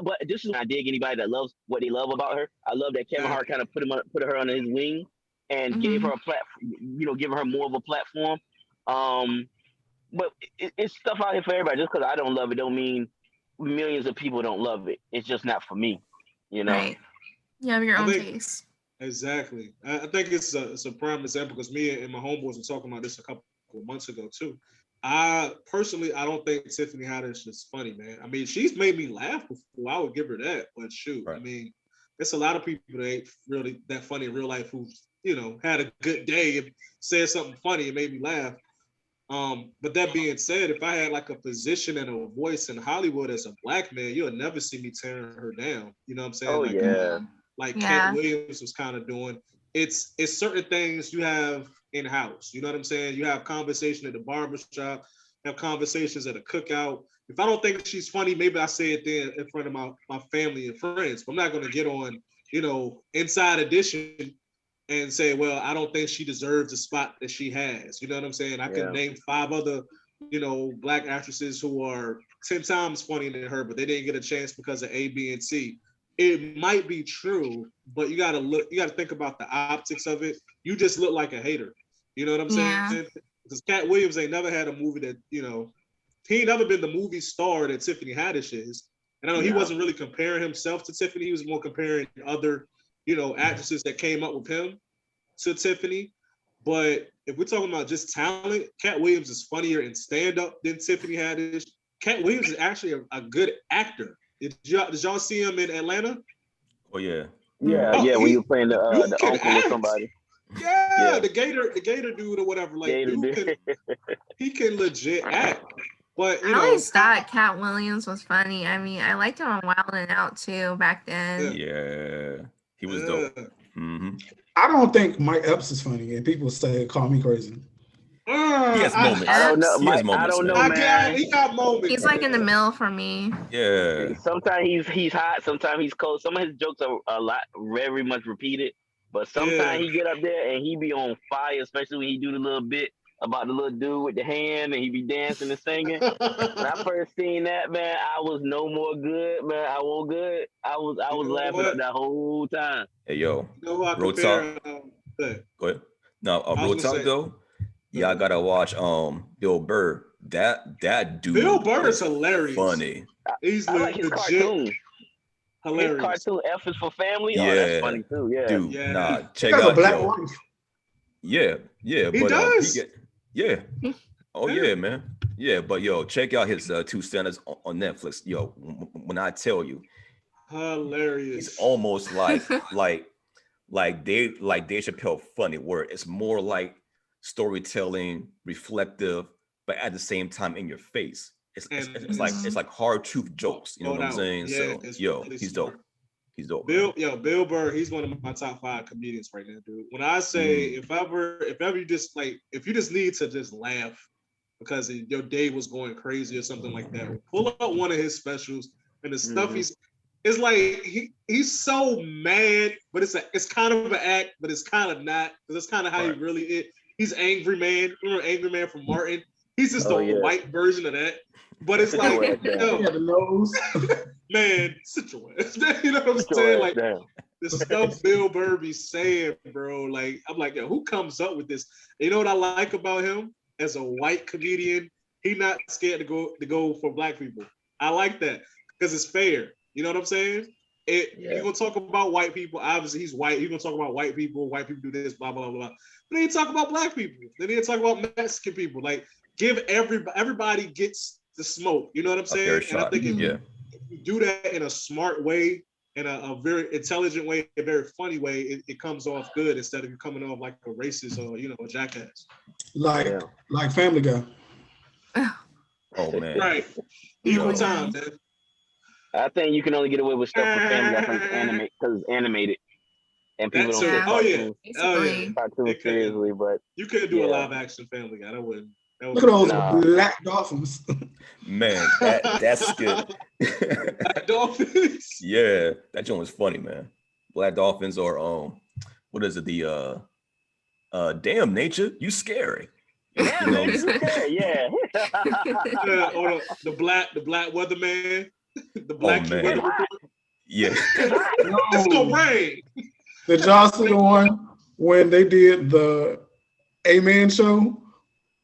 Speaker 5: but this is I dig anybody that loves what they love about her. I love that Kevin Hart kind of put her under his wing and gave her a platform. Giving her more of a platform. But it's stuff out here for everybody. Just because I don't love it, don't mean millions of people don't love it. It's just not for me.
Speaker 4: Right. You have your own taste.
Speaker 2: Exactly. I think it's a prime example because me and my homeboys were talking about this a couple of months ago too. I don't think Tiffany Haddish is funny, man. I mean, she's made me laugh before. I would give her that, but shoot, right. I mean, there's a lot of people that ain't really that funny in real life who, had a good day and said something funny and made me laugh. But that being said, if I had like a position and a voice in Hollywood as a black man, you'll never see me tearing her down. You know what I'm saying?
Speaker 5: Oh,
Speaker 2: like Cat Williams was kind of doing. It's certain things you have in-house. You know what I'm saying? You have conversation at the barbershop, have conversations at a cookout. If I don't think she's funny, maybe I say it there in front of my family and friends. But I'm not going to get on, Inside Edition and say, well, I don't think she deserves the spot that she has. You know what I'm saying? I can name 5 other, black actresses who are 10 times funnier than her, but they didn't get a chance because of A, B, and C. It might be true, but you got to think about the optics of it. You just look like a hater. You know what I'm saying? Because Cat Williams ain't never had a movie that, he ain't never been the movie star that Tiffany Haddish is. And I know he wasn't really comparing himself to Tiffany. He was more comparing other, actresses that came up with him to Tiffany. But if we're talking about just talent, Cat Williams is funnier in stand-up than Tiffany Haddish. Cat Williams is actually a good actor. Did y'all see him in Atlanta?
Speaker 1: Oh yeah.
Speaker 5: Yeah. When you're playing the uncle or somebody.
Speaker 2: Yeah, the Gator dude or whatever. Like, he can legit act. But
Speaker 4: I always thought Cat Williams was funny. I mean, I liked him on Wild 'N Out too back then.
Speaker 1: Yeah, he was dope. Mm-hmm.
Speaker 3: I don't think Mike Epps is funny, and people call me crazy.
Speaker 1: He has moments.
Speaker 5: I don't know.
Speaker 1: He has moments,
Speaker 5: I don't know,
Speaker 1: man.
Speaker 2: He got moments.
Speaker 4: He's like in the middle for me.
Speaker 1: Yeah.
Speaker 5: Sometimes he's hot. Sometimes he's cold. Some of his jokes are very much repeated. But sometimes he get up there and he be on fire, especially when he do the little bit about the little dude with the hand and he be dancing and singing. When I first seen that, man, I was no more good, man. I wasn't good. I was laughing up that whole time.
Speaker 1: Hey, yo.
Speaker 2: Real
Speaker 1: talk. Go ahead. No, real talk though. Y'all gotta watch Bill Burr. That dude.
Speaker 2: Bill Burr is hilarious.
Speaker 1: Funny.
Speaker 2: He's
Speaker 5: like his cartoon.
Speaker 2: Hilarious.
Speaker 5: His cartoon F is for Family.
Speaker 1: Yeah.
Speaker 5: Oh, that's funny too. Yeah.
Speaker 1: Dude, check
Speaker 3: He has
Speaker 1: out
Speaker 3: a black
Speaker 1: yo.
Speaker 3: wife.
Speaker 1: Yeah.
Speaker 2: He
Speaker 1: But
Speaker 2: does.
Speaker 1: Oh yeah, man. Yeah, but yo, check out his two standards on Netflix. Yo, when I tell you,
Speaker 2: hilarious.
Speaker 1: it's almost like Dave Chapelle funny, where it's more like storytelling, reflective, but at the same time in your face. It's like hard truth jokes. You know what I'm saying?
Speaker 2: Yeah,
Speaker 1: so he's dope. He's dope.
Speaker 2: Bill Burr, he's one of my top 5 comedians right now, dude. When I say if ever you just if you just need to just laugh because your day was going crazy or something like that, pull up one of his specials and the stuff it's like he's so mad, but it's kind of an act, but it's kind of not, because that's kind of how he really is. He's Angry Man. Remember Angry Man from Martin? He's just a white version of that. But it's like,
Speaker 3: the nose.
Speaker 2: Man, sit your ass. You know what I'm saying? Like the stuff Bill Burr be saying, bro. Like, I'm like, yo, who comes up with this? You know what I like about him as a white comedian? He not scared to go for black people. I like that because it's fair. You know what I'm saying? You're gonna talk about white people. Obviously, he's white. You're gonna talk about white people. White people do this, blah blah blah blah. But then you talk about black people. Then you talk about Mexican people. Like, give everybody gets the smoke. You know what I'm saying? And I think if you do that in a smart way, in a very intelligent way, a very funny way, it comes off good instead of you coming off like a racist or a jackass.
Speaker 3: Like Family Guy.
Speaker 1: Oh man.
Speaker 2: Right. Equal time, man.
Speaker 5: I think you can only get away with stuff for Family Guy because it's animated. And people don't take cartoons seriously, but
Speaker 2: you couldn't do a live action Family Guy. That wouldn't.
Speaker 3: Look at those black dolphins.
Speaker 1: Man, that's good.
Speaker 2: Black dolphins.
Speaker 1: Yeah, that joint was funny, man. Black dolphins or what is it? The damn nature, you scary.
Speaker 5: Yeah,
Speaker 1: you know?
Speaker 5: Yeah.
Speaker 2: Or the black weatherman. The black weather report.
Speaker 1: Yeah.
Speaker 2: It's gonna rain.
Speaker 3: Did y'all see the one when they did the Amen show?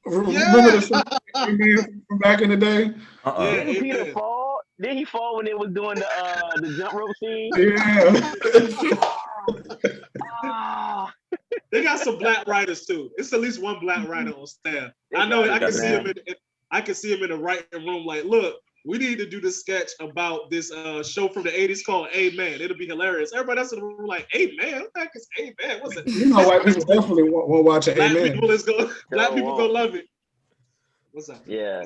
Speaker 3: Remember the show Amen from back in the day?
Speaker 5: Didn't Peter fall? Did he fall when they was doing the jump rope scene?
Speaker 3: Yeah.
Speaker 2: They got some black writers too. It's at least one black writer on staff. I know. I can see him in the writing room. Like, look, we need to do this sketch about this show from the 80s called Amen. It'll be hilarious. Everybody else in the room like, Amen? What the heck is Amen? What's it?
Speaker 3: You know, white people definitely won't watch it. Amen.
Speaker 2: Black people gonna love it. What's up?
Speaker 5: Yeah.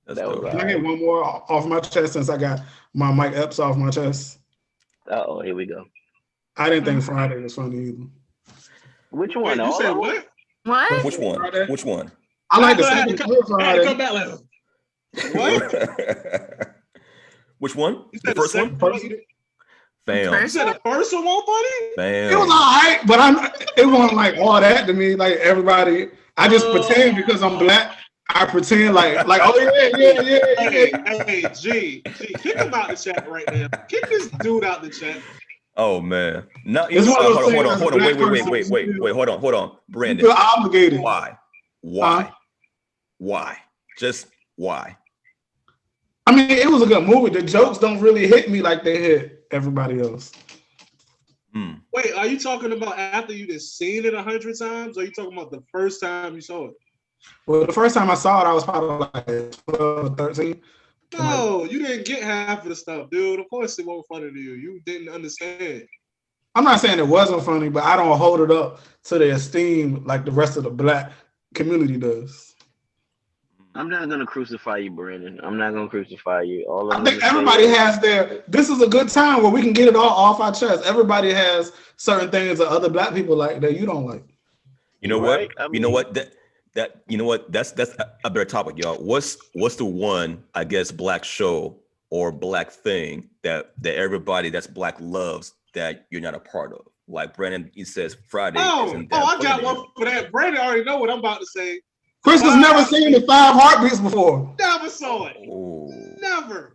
Speaker 1: That's dope.
Speaker 3: Can I get one more off my chest since I got my Mike Epps off my chest?
Speaker 5: Oh, here we go.
Speaker 3: I didn't think Friday was funny either.
Speaker 5: Which one?
Speaker 2: Wait, you said what?
Speaker 4: What?
Speaker 1: Which one?
Speaker 3: Friday?
Speaker 1: Which one?
Speaker 3: I like the second Friday.
Speaker 2: Come back later. What?
Speaker 1: Which one?
Speaker 2: The
Speaker 1: first one? Fam.
Speaker 2: You said the first one won't funny?
Speaker 1: Fam.
Speaker 3: It was all right, but it wasn't like all that to me. Like everybody, I just pretend because I'm black. I pretend like oh yeah.
Speaker 2: Hey, G, kick him out the chat right now. Kick this dude out the chat.
Speaker 1: Oh man. No, hold on. Wait. Brandon.
Speaker 3: You're obligated.
Speaker 1: Why? Just Why?
Speaker 3: I mean, it was a good movie. The jokes don't really hit me like they hit everybody else.
Speaker 2: Wait, are you talking about after you just seen it 100 times, or are you talking about the first time you saw it?
Speaker 3: Well, the first time I saw it, I was probably like 12 or 13.
Speaker 2: No, you didn't get half of the stuff, dude. Of course it wasn't funny to you. You didn't understand.
Speaker 3: I'm not saying it wasn't funny, but I don't hold it up to the esteem like the rest of the black community does.
Speaker 5: I'm not gonna crucify you, Brandon. I'm not gonna crucify you. All
Speaker 3: I think everybody has their. This is a good time where we can get it all off our chest. Everybody has certain things that other black people like that you don't like.
Speaker 1: You know
Speaker 5: Right?
Speaker 1: what? You know what? That's a better topic, y'all. What's the one, I guess, black show or black thing that everybody that's black loves that you're not a part of? Like Brandon, he says Friday.
Speaker 2: I got one for that. Brandon already know what I'm about to say.
Speaker 3: Chris has never seen the 5 Heartbeats before.
Speaker 2: Never saw it.
Speaker 1: Oh.
Speaker 2: Never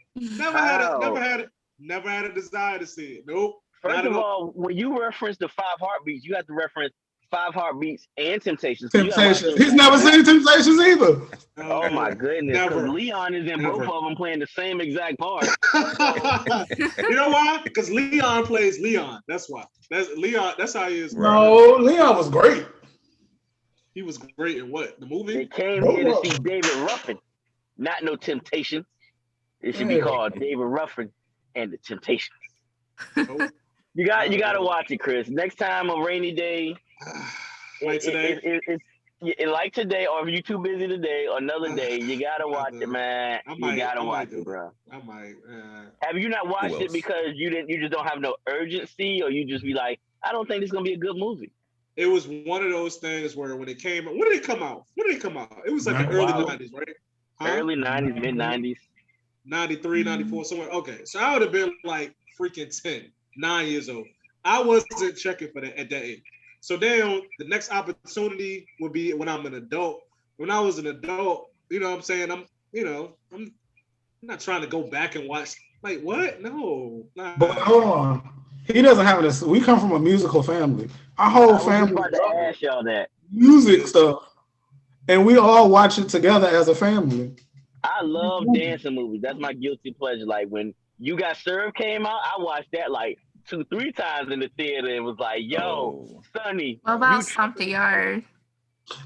Speaker 2: had a desire to see it. Nope.
Speaker 5: First of all, when you reference the 5 Heartbeats, you have to reference 5 Heartbeats and Temptations.
Speaker 3: Temptations. He's never seen Temptations either.
Speaker 5: Oh my goodness!
Speaker 2: Never.
Speaker 5: Leon is in both of them playing the same exact part.
Speaker 2: You know why? Because Leon plays Leon. That's why. That's Leon. That's how he is.
Speaker 3: No, Leon was great.
Speaker 2: He was great in what? The movie?
Speaker 5: They came here to see David Ruffin, not no Temptations. It should be called David Ruffin and the Temptations.
Speaker 2: Oh.
Speaker 5: You got to watch it, Chris. Next time, a rainy day.
Speaker 2: Like today.
Speaker 5: Like today, or if you're too busy today, or another day, you gotta watch it, man. You gotta watch it, bro.
Speaker 2: I might.
Speaker 5: Have you not watched it because you just don't have no urgency, or you just be like, I don't think this is gonna be a good movie?
Speaker 2: It was one of those things where when it came out, when did it come out? It was like the early 90s, right?
Speaker 5: Early 90s, mid 90s.
Speaker 2: 93, 94, somewhere. Okay, so I would have been like freaking 9 years old. I wasn't checking for that at that age. So then the next opportunity would be when I'm an adult. When I was an adult, you know what I'm saying? I'm not trying to go back and watch. Like, what? No. Nah.
Speaker 3: But hold on. He doesn't have this. We come from a musical family. Our whole family
Speaker 5: about to ask y'all that.
Speaker 3: Music stuff. And we all watch it together as a family.
Speaker 5: I love dancing movies. That's my guilty pleasure. Like when You Got Served came out, I watched that like 2-3 times in the theater. It was like, yo, Sonny.
Speaker 4: What about Stomp the Yard?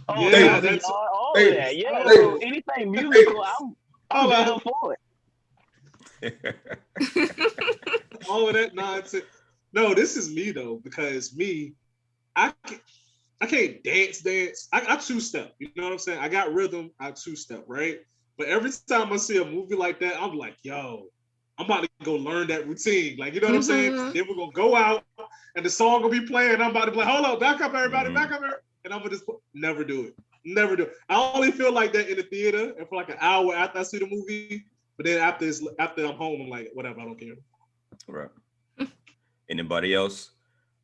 Speaker 5: Oh,
Speaker 2: yeah,
Speaker 5: that's all of that. Yeah, so anything musical, I'm down for it.
Speaker 2: All of that nonsense. No, this is me though, because I can't dance. I 2-step. You know what I'm saying? I got rhythm. I 2-step, right? But every time I see a movie like that, I'm like, yo, I'm about to go learn that routine. Like, you know what I'm saying? Then we're gonna go out and the song will be playing. I'm about to play, hold up, back up, everybody, back up, everybody. And I'm gonna just never do it. Never do it. I only feel like that in the theater and for like an hour after I see the movie. But then after I'm home, I'm like, whatever, I don't care.
Speaker 1: Right. Anybody else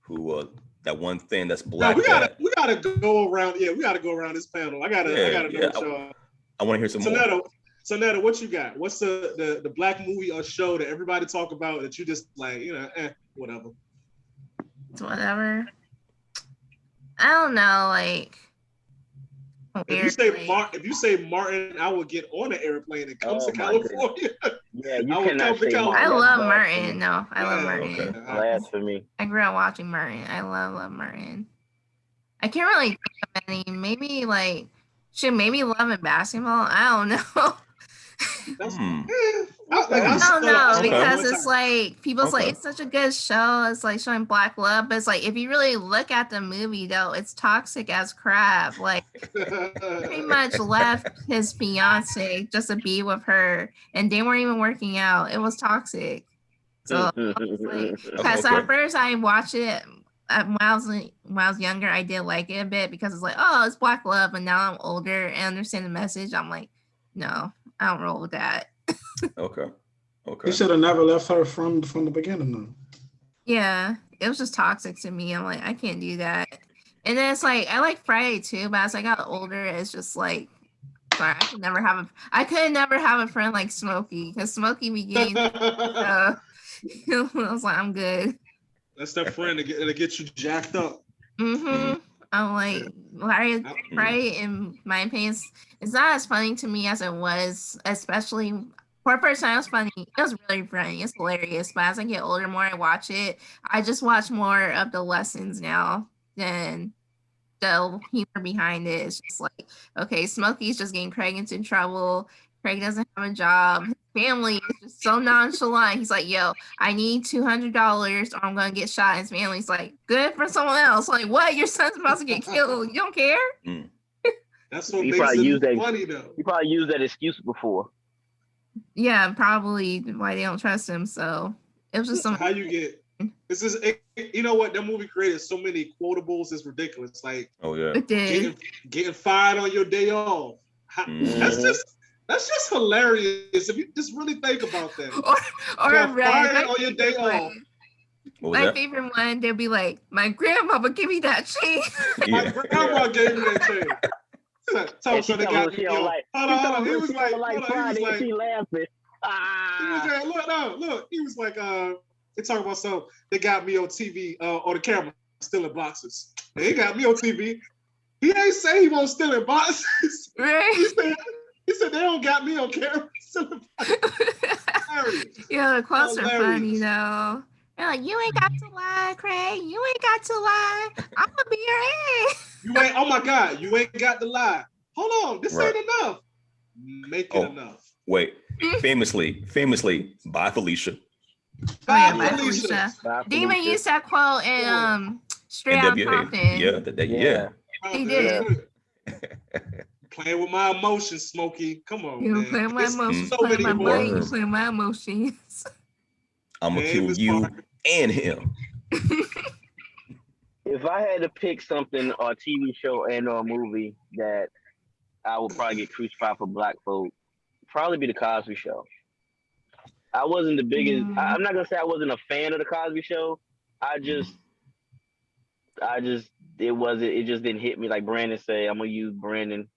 Speaker 1: who that one thing that's black?
Speaker 2: No, we gotta go around. Yeah, we gotta go around this panel. I gotta know.
Speaker 1: I want to hear some more.
Speaker 2: So Netta, what you got? What's the black movie or show that everybody talk about that you just like, whatever?
Speaker 4: It's whatever. I don't know, like.
Speaker 2: If you say Martin, I will get on an airplane and come to California.
Speaker 5: Yeah, you cannot say Martin.
Speaker 4: I love Martin. No, I love Martin.
Speaker 1: Okay.
Speaker 5: Blasphemy.
Speaker 4: I grew up watching Martin. I love Martin. I can't really think of any. Maybe like maybe Love and Basketball. I don't know. I don't know because it's like people's like it's such a good show. It's like showing black love, but it's like if you really look at the movie though, it's toxic as crap. Like pretty much left his fiance just to be with her, and they weren't even working out. It was toxic. So because at first I watched it when I was younger, I did like it a bit because it's like, oh, it's black love, and now I'm older and understand the message. I'm like, no, I don't roll with that.
Speaker 1: Okay.
Speaker 3: He should have never left her from the beginning, though.
Speaker 4: Yeah, it was just toxic to me. I'm like, I can't do that. And then it's like I like Friday too, but as I got older, it's just like, sorry, I could never have a friend like Smokey because Smokey became. I was like, I'm good.
Speaker 2: That's that friend to get you jacked up.
Speaker 4: Mm-hmm. I'm like, Larry, right? In my opinion, it's not as funny to me as it was, especially for a person. It was funny. It was really funny. It's hilarious. But as I get older, more I watch it, I just watch more of the lessons now than the humor behind it. It's just like, okay, Smokey's just getting Craig into trouble. Craig doesn't have a job. His family is just so nonchalant. He's like, yo, I need $200 or I'm going to get shot. His family's like, good for someone else. Like, what? Your son's about to get killed. You don't care?
Speaker 2: That's what makes it funny, though.
Speaker 5: You probably used that excuse before.
Speaker 4: Yeah, probably why they don't trust him. So it was just something.
Speaker 2: How you get... This is, you know what? That movie created so many quotables. It's ridiculous. Like,
Speaker 1: oh yeah,
Speaker 4: it did.
Speaker 2: Getting fired on your day off. That's just hilarious if you just really think about that.
Speaker 4: Or
Speaker 2: fired on your day off.
Speaker 4: My favorite one, they'll be like, "My grandmama give me that chain."
Speaker 2: My grandma gave me that chain. So they got me. Hold on. He was like,
Speaker 5: she laughing.
Speaker 2: He was like, look. He was like, they talking about something. They got me on TV on the camera stealing boxes. They got me on TV. He ain't say he won't stealing boxes.
Speaker 4: Right.
Speaker 2: He said they don't got me on camera stealing boxes.
Speaker 4: Yeah, the quotes are funny though. They're like, you ain't got to lie, Craig. You ain't got to lie. I'm gonna be your ass.
Speaker 2: You ain't. Oh my God, you ain't got to lie. Hold on, this ain't enough. Make it enough.
Speaker 1: Wait, famously, bye Felicia.
Speaker 4: Bye Felicia. They even used that quote in Straight Outta Compton.
Speaker 1: Yeah.
Speaker 4: He did.
Speaker 2: Playing with my emotions, Smokey. Come on, man.
Speaker 4: Playing with my emotions.
Speaker 2: So many words.
Speaker 4: Playing my emotions.
Speaker 1: I'm gonna kill you and him.
Speaker 5: If I had to pick something or a TV show and or a movie that I would probably get crucified for black folk, probably be the Cosby Show. I wasn't the biggest. I'm not gonna say I wasn't a fan of the Cosby Show. It just didn't hit me like Brandon say. I'm gonna use Brandon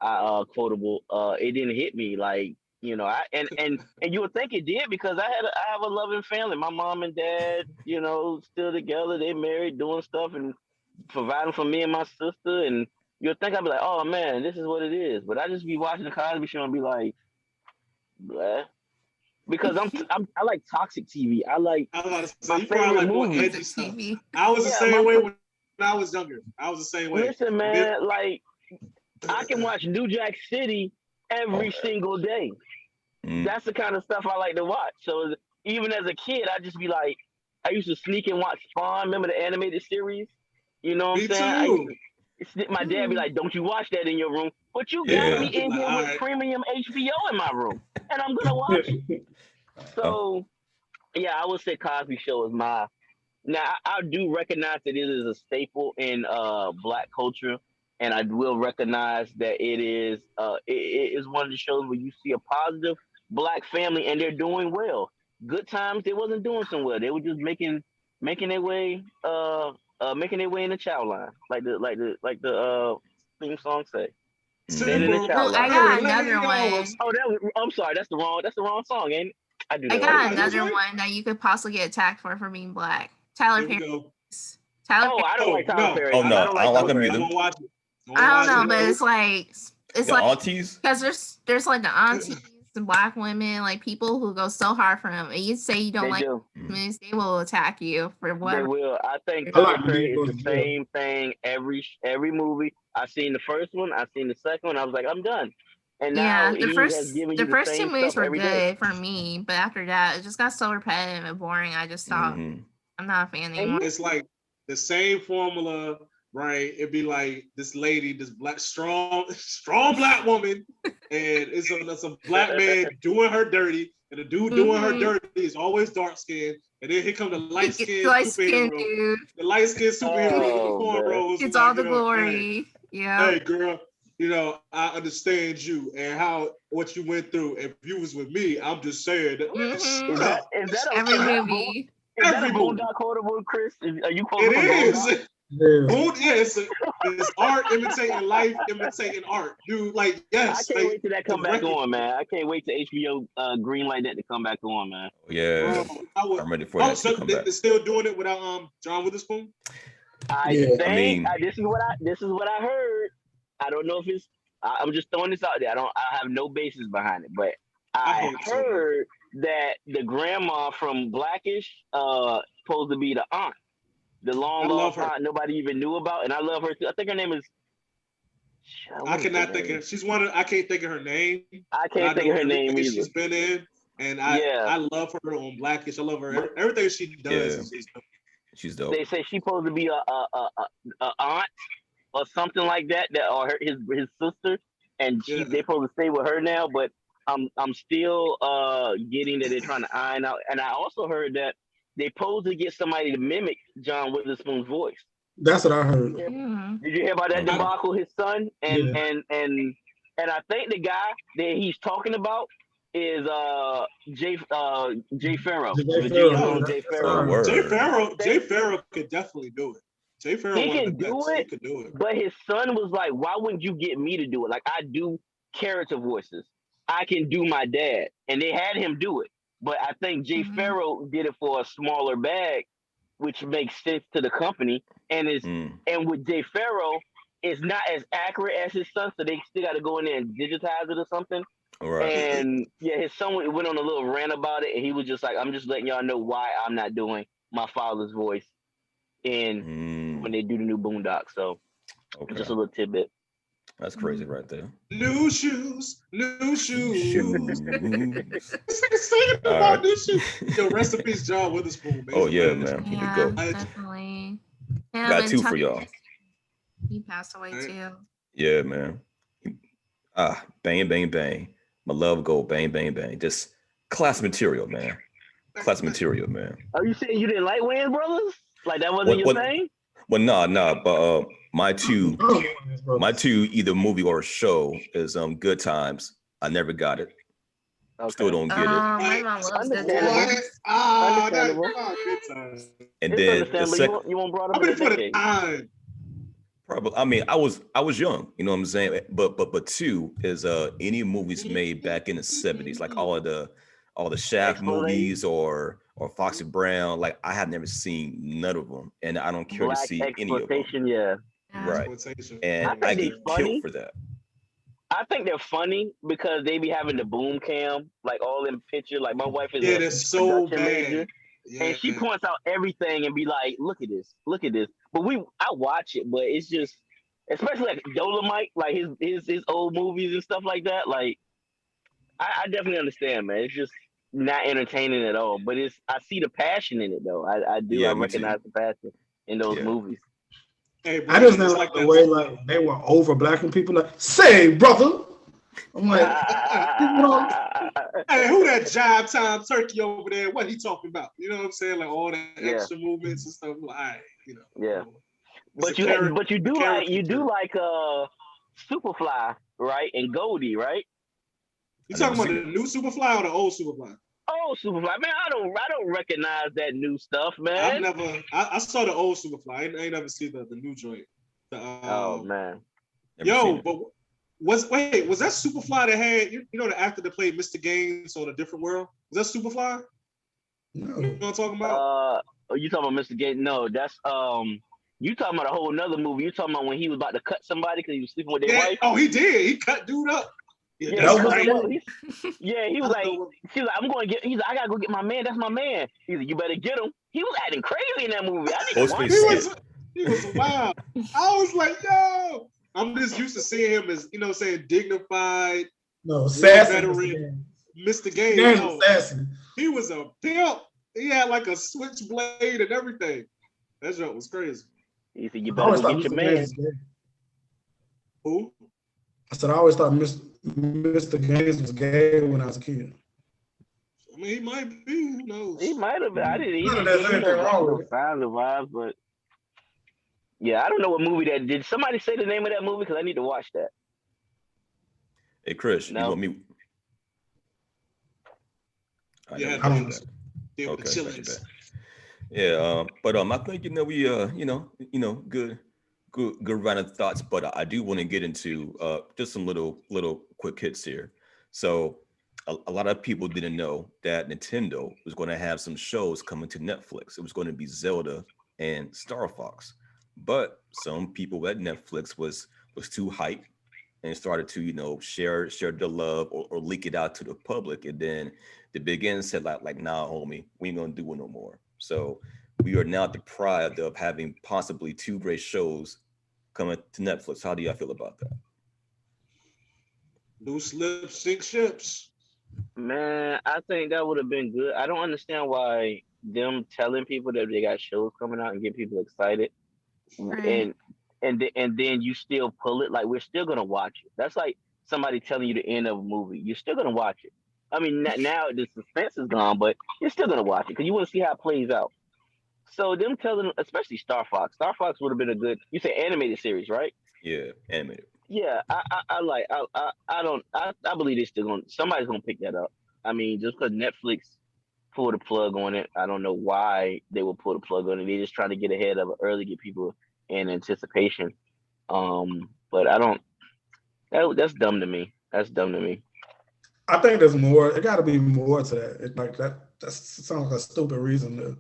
Speaker 5: quotable. It didn't hit me like, you know. And you would think it did because I have a loving family. My mom and dad, you know, still together. They married, doing stuff and providing for me and my sister. And you'd think I'd be like, oh man, this is what it is. But I just be watching the Cosby Show and be like, bleh. Because I like toxic TV. I like my favorite movies.
Speaker 2: I was the same way when I was younger. I was the same way.
Speaker 5: Listen, man, like I can watch New Jack City every single day. That's the kind of stuff I like to watch. So even as a kid, I just be like, I used to sneak and watch Spawn. Remember the animated series? You know what I'm saying? My dad be like, don't you watch that in your room. But you got me in here with premium HBO in my room. And I'm going to watch it. So, yeah, I would say Cosby Show is my... Now, I do recognize that it is a staple in Black culture. And I will recognize that it is one of the shows where you see a positive Black family and they're doing well. Good times, they wasn't doing so well. They were just making their way in the chow line, like the theme song say.
Speaker 4: I got another one.
Speaker 5: Oh, I'm sorry, that's the wrong song, ain't it? I
Speaker 4: got another one that you could possibly get attacked for being Black. Tyler Perry.
Speaker 5: I don't like Tyler Perry.
Speaker 1: Oh no, I don't like him either.
Speaker 4: I don't know, but it's like
Speaker 1: aunties.
Speaker 4: Because there's like the aunties, the Black women, like people who go so hard for him. And you say you don't like them, they will attack you for what.
Speaker 5: They will. I think Tyler Perry is the same thing every movie. I've seen the first one. I've seen the second one. I was like, I'm done. And now the first two movies were good for me, but after that, it just got so repetitive and boring. I just thought I'm not a fan anymore.
Speaker 2: It's like the same formula. Right, it'd be like this lady, this Black strong Black woman, and it's a Black man doing her dirty, and the dude doing her dirty is always dark skinned, and then here come the light skinned superhero, the light skinned superhero with the cornrows.
Speaker 4: It's all the glory. Yeah.
Speaker 2: Hey girl, you know I understand you and what you went through. If you was with me, I'm just saying that.
Speaker 5: Is that
Speaker 4: every movie?
Speaker 5: Is that a Boondock quotable, Chris? Are you quoting?
Speaker 2: It is. It's art imitating life, imitating art, dude. Like, yes.
Speaker 5: I can't wait till that come back on, man. I can't wait till HBO greenlight that to come back on, man.
Speaker 1: Yeah, I'm ready for that to come back.
Speaker 2: They're still doing it without John Witherspoon.
Speaker 3: Yeah.
Speaker 5: This is what I heard. I don't know if it's. I'm just throwing this out there. I have no basis behind it, but
Speaker 2: I
Speaker 5: I
Speaker 2: hope so.
Speaker 5: heard that the grandma from Blackish supposed to be the aunt, the long
Speaker 2: I love
Speaker 5: lost
Speaker 2: her.
Speaker 5: aunt nobody even knew about, and I love her too. I think her name is.
Speaker 2: I cannot think of. She's one of. I can't think of her name.
Speaker 5: I
Speaker 2: But I
Speaker 5: can't think
Speaker 2: know
Speaker 5: of her name
Speaker 2: everything
Speaker 5: either.
Speaker 2: she's been in, and
Speaker 5: Yeah.
Speaker 2: I love her on Blackish. I love her. Everything she does is
Speaker 1: She's dope.
Speaker 5: They say she's supposed to be a aunt or something like that, or his sister, and
Speaker 2: Yeah.
Speaker 5: they supposed to stay with her now. But I'm still getting that they're trying to iron out. And I also heard that they supposed to get somebody to mimic John Witherspoon's voice.
Speaker 3: That's what I heard.
Speaker 4: Mhm.
Speaker 5: Did you hear about that debacle? His son and
Speaker 3: Yeah.
Speaker 5: and I think the guy that he's talking about is Jay Farrow.
Speaker 3: Jay Farrow,
Speaker 5: Jay
Speaker 3: that's
Speaker 5: Farrow.
Speaker 3: what I heard.
Speaker 2: Jay Farrow could definitely do it. Jay Farrow,
Speaker 5: He
Speaker 2: one of
Speaker 5: can
Speaker 2: the
Speaker 5: do
Speaker 2: best.
Speaker 5: it,
Speaker 2: He could do it.
Speaker 5: but his son was like, "Why wouldn't you get me to do it? Like I do character voices. I can do my dad," and they had him do it. But I think Jay
Speaker 4: Mhm.
Speaker 5: Farrow did it for a smaller bag, which makes sense to the company. And and with Jay Farrow, it's not as accurate as his son, so they still got to go in there and digitize it or something.
Speaker 1: All right.
Speaker 5: And yeah, his son went on a little rant about it, and he was just like, "I'm just letting y'all know why I'm not doing my father's voice in when they do the new Boondocks." So
Speaker 1: Okay.
Speaker 5: just a little tidbit.
Speaker 1: That's crazy right there.
Speaker 2: New shoes, new shoes.
Speaker 1: Shoes.
Speaker 2: Singing about new shoes. Yo, rest in peace, John Witherspoon. Man.
Speaker 1: Oh yeah, man. Here we
Speaker 4: Yeah,
Speaker 1: go.
Speaker 4: definitely.
Speaker 1: Got
Speaker 4: and
Speaker 1: two for
Speaker 4: Chuck-
Speaker 1: y'all.
Speaker 4: He passed away
Speaker 2: Right.
Speaker 4: too.
Speaker 1: Yeah, man. Bang, bang, bang. My love go bang, bang, bang. Just class material, man. Class material, man.
Speaker 5: Are you saying you didn't like Wayans Brothers? Like that wasn't your thing?
Speaker 1: Well, nah. But my two
Speaker 3: My
Speaker 1: either movie or show is Good Times. I never got it.
Speaker 5: Okay.
Speaker 1: Still don't get it.
Speaker 4: My mom loves Good
Speaker 5: Understandable.
Speaker 4: Times.
Speaker 5: Understandable.
Speaker 2: Good time.
Speaker 1: And
Speaker 5: It's
Speaker 1: then the
Speaker 5: understandable.
Speaker 1: second,
Speaker 5: You won't brought
Speaker 2: How
Speaker 5: up in
Speaker 2: many
Speaker 5: a
Speaker 2: for the
Speaker 5: decade.
Speaker 2: time?
Speaker 1: probably. I mean, I was young. You know what I'm saying? But two is any movies made back in the 70s, like all the Shaft
Speaker 5: Expose.
Speaker 1: movies or Foxy Brown. Like I have never seen none of them, and I don't care to
Speaker 5: Black
Speaker 1: see any of them.
Speaker 5: exploitation, yeah.
Speaker 4: Yeah.
Speaker 1: Right.
Speaker 2: Exploitation.
Speaker 1: And
Speaker 5: I think
Speaker 1: I
Speaker 5: they
Speaker 1: get
Speaker 5: funny.
Speaker 1: killed for that.
Speaker 5: I think they're funny because they be having the boom cam, like all in picture. Like my wife is
Speaker 2: Yeah,
Speaker 5: a
Speaker 2: they're so
Speaker 5: production major,
Speaker 2: bad. Yeah.
Speaker 5: and she points out everything and be like, "Look at this, look at this." But I watch it, but it's just, especially like Dolomite, like his old movies and stuff like that. Like I definitely understand, man. It's just not entertaining at all. But I see the passion in it though. I do.
Speaker 1: Yeah,
Speaker 5: I
Speaker 1: me
Speaker 5: recognize the passion in those
Speaker 1: Yeah.
Speaker 5: movies.
Speaker 2: Hey, bro,
Speaker 3: I just
Speaker 2: it's
Speaker 3: didn't like the
Speaker 2: that-
Speaker 3: way like they were over blacking people. Like, say, brother. I'm like,
Speaker 2: Hey, who that Jive Time Turkey over there? What he talking about? You know what I'm saying? Like all the
Speaker 5: Yeah.
Speaker 2: extra movements and stuff. Like, all right, you know.
Speaker 5: Yeah.
Speaker 2: It's
Speaker 5: But
Speaker 2: a character-
Speaker 5: you do like
Speaker 2: caricature.
Speaker 5: Superfly, right? And Goldie, right?
Speaker 2: You
Speaker 1: I
Speaker 2: talking
Speaker 1: never
Speaker 2: about
Speaker 1: seen
Speaker 2: the new Superfly or the old Superfly?
Speaker 5: Oh, Superfly, man! I don't recognize that new stuff, man.
Speaker 2: I saw the old Superfly. I ain't never seen the new joint.
Speaker 5: Oh man,
Speaker 1: Never seen
Speaker 2: Yo,
Speaker 1: it.
Speaker 2: but was that Superfly that had you know the actor that played Mr. Gaines on A Different World? Was that Superfly? You
Speaker 3: no.
Speaker 2: know what I'm talking about?
Speaker 5: you talking about Mr. Gates? No, that's you talking about a whole nother movie. You talking about when he was about to cut somebody because he was sleeping with their
Speaker 2: Yeah.
Speaker 5: wife?
Speaker 2: Oh, he did. He cut dude up.
Speaker 5: Yeah,
Speaker 3: that
Speaker 5: he
Speaker 3: was
Speaker 5: cut
Speaker 3: the
Speaker 5: him up.
Speaker 3: one.
Speaker 5: He was like, she was like, I'm going to get. He's like, I gotta go get my man. That's my man. He's like, you better get him. He was acting crazy in that movie. I didn't watch
Speaker 1: Ghostface
Speaker 5: it.
Speaker 2: He was wild. I was like, yo, I'm just used to seeing him as saying dignified
Speaker 3: No, sassy.
Speaker 2: veteran. Mr.
Speaker 3: Gaines
Speaker 2: Gaines.
Speaker 3: was
Speaker 2: No,
Speaker 3: sassy.
Speaker 2: he was a pimp. He had like a switchblade and everything. That joke was crazy.
Speaker 5: He said, you
Speaker 3: I
Speaker 5: better
Speaker 3: always
Speaker 5: go
Speaker 3: thought
Speaker 5: get your
Speaker 3: Mr. Gaines
Speaker 5: man.
Speaker 3: was gay.
Speaker 2: Who?
Speaker 3: I said I always thought Mr. Gaines was gay when I was a kid.
Speaker 2: I mean, he might be. Who knows?
Speaker 5: He might have been. I didn't
Speaker 3: None
Speaker 5: even
Speaker 3: of there's anything wrong with it.
Speaker 5: signs of vibes, but yeah, I don't know what movie that did. Somebody say the name of that movie because I need to watch that.
Speaker 1: Hey, Chris,
Speaker 5: No.
Speaker 1: you want me?
Speaker 2: Yeah,
Speaker 3: I don't know.
Speaker 2: They were
Speaker 1: Okay,
Speaker 2: chillin'.
Speaker 1: gotcha, bet. Yeah, but I think we good round of thoughts, but I do want to get into just some little quick hits here. So a lot of people didn't know that Nintendo was going to have some shows coming to Netflix. It was going to be Zelda and Star Fox. But some people at Netflix was too hyped and started to, share the love or leak it out to the public. And then the big end said like, nah, homie, we ain't gonna do it no more. So we are now deprived of having possibly two great shows coming to Netflix. How do y'all feel about that?
Speaker 2: Loose lips sink ships.
Speaker 5: Man, I think that would have been good. I don't understand why them telling people that they got shows coming out and get people excited,
Speaker 4: Right.
Speaker 5: and and then you still pull it. Like we're still gonna watch it. That's like somebody telling you the end of a movie. You're still gonna watch it. I mean, now the suspense is gone, but you're still gonna watch it because you want to see how it plays out. So them telling, especially Star Fox would have been a good. You say animated series, right?
Speaker 1: Yeah, animated.
Speaker 5: Yeah, I like I don't I believe they're still going. Somebody's gonna pick that up. I mean, just because Netflix pulled the plug on it, I don't know why they will pull the plug on it. They're just trying to get ahead of it early, get people in anticipation. But I don't. That's dumb to me. That's dumb to me.
Speaker 3: I think there's more. It got to be more to that. Like that. That sounds like a stupid reason to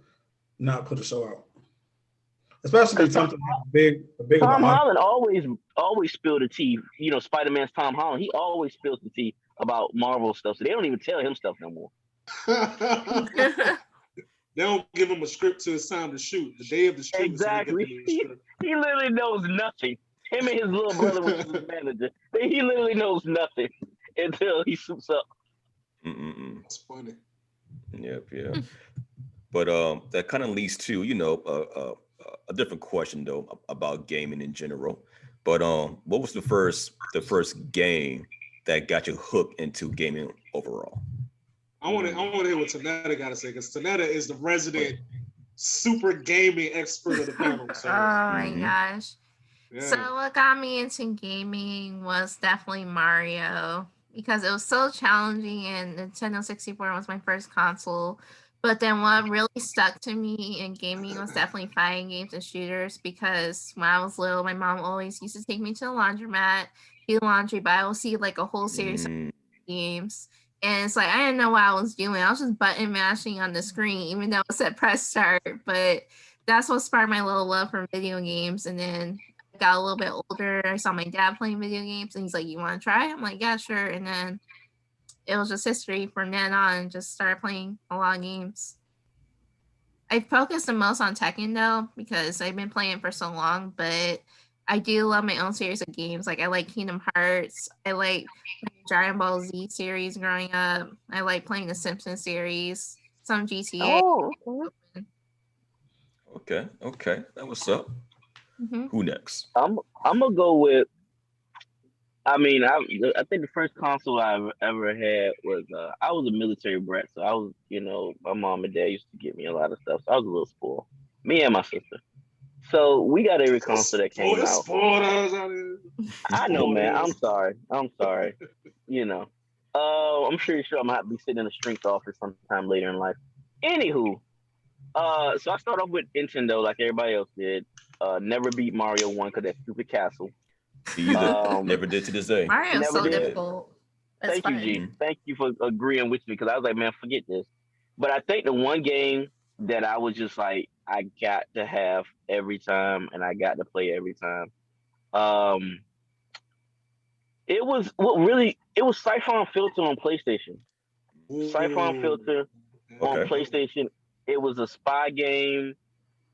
Speaker 3: not put a show out, especially
Speaker 5: Because
Speaker 3: something like a big of an
Speaker 5: Tom
Speaker 3: audience.
Speaker 5: Holland always spilled the tea. You know, Spider Man's Tom Holland. He always spills the tea about Marvel stuff. So they don't even tell him stuff no more.
Speaker 2: They don't give him a script till it's time to shoot. The day of the shoot,
Speaker 5: Exactly.
Speaker 2: is when they give him the script.
Speaker 5: He literally knows nothing. Him and his little brother, which is his manager, he literally knows nothing until he suits up.
Speaker 2: That's funny.
Speaker 1: Yep, yeah. But that kind of leads to a different question though about gaming in general. But what was the first game that got you hooked into gaming overall?
Speaker 2: I want to hear what Tanetta got to say because Tanetta is the resident super gaming expert of the panel. So,
Speaker 4: Oh my
Speaker 1: Mhm.
Speaker 4: gosh.
Speaker 2: yeah.
Speaker 4: So what got me into gaming was definitely Mario because it was so challenging and Nintendo 64 was my first console. But then what really stuck to me in gaming was definitely fighting games and shooters because when I was little, my mom always used to take me to the laundromat, do laundry, but I will see like a whole series of
Speaker 1: Mm,
Speaker 4: games. And it's like I didn't know what I was doing. I was just button mashing on the screen, even though it said press start. But that's what sparked my little love for video games. And then I got a little bit older. I saw my dad playing video games, and he's like, "You want to try?" I'm like, "Yeah, sure." And then it was just history from then on. Just started playing a lot of games. I focused the most on Tekken though because I've been playing for so long, but I do love my own series of games. Like I like Kingdom Hearts. I like playing Dragon Ball Z series growing up. I like playing the Simpsons series, some GTA.
Speaker 5: Oh,
Speaker 1: okay. That was up.
Speaker 4: Mhm.
Speaker 1: Who next?
Speaker 5: I'm gonna go with. I mean, I think the first console I ever had was I was a military brat, so I was my mom and dad used to get me a lot of stuff, so I was a little spoiled. Me and my sister. So we got every console that came out.
Speaker 2: Spoiled us out here.
Speaker 5: I know, man.
Speaker 2: Spoiled
Speaker 5: I'm
Speaker 2: us.
Speaker 5: sorry. I'm sorry. You know. I'm sure I'm gonna have to be sitting in a strength office sometime later in life. Anywho, so I started off with Nintendo like everybody else did. Never beat Mario 1 because that stupid castle.
Speaker 1: Me either.
Speaker 5: Um,
Speaker 1: Never did to this day.
Speaker 4: Mario's
Speaker 5: Never
Speaker 4: so
Speaker 5: did.
Speaker 4: difficult. It's
Speaker 5: Thank you,
Speaker 4: fun.
Speaker 5: G.
Speaker 1: Mhm.
Speaker 5: Thank you for agreeing with me because I was like, man, forget this. But I think the one game that I was just like, I got to have every time and I got to play every time. Um, it was it was Siphon Filter on PlayStation. Siphon Filter on
Speaker 1: Okay.
Speaker 5: PlayStation. It was a spy game.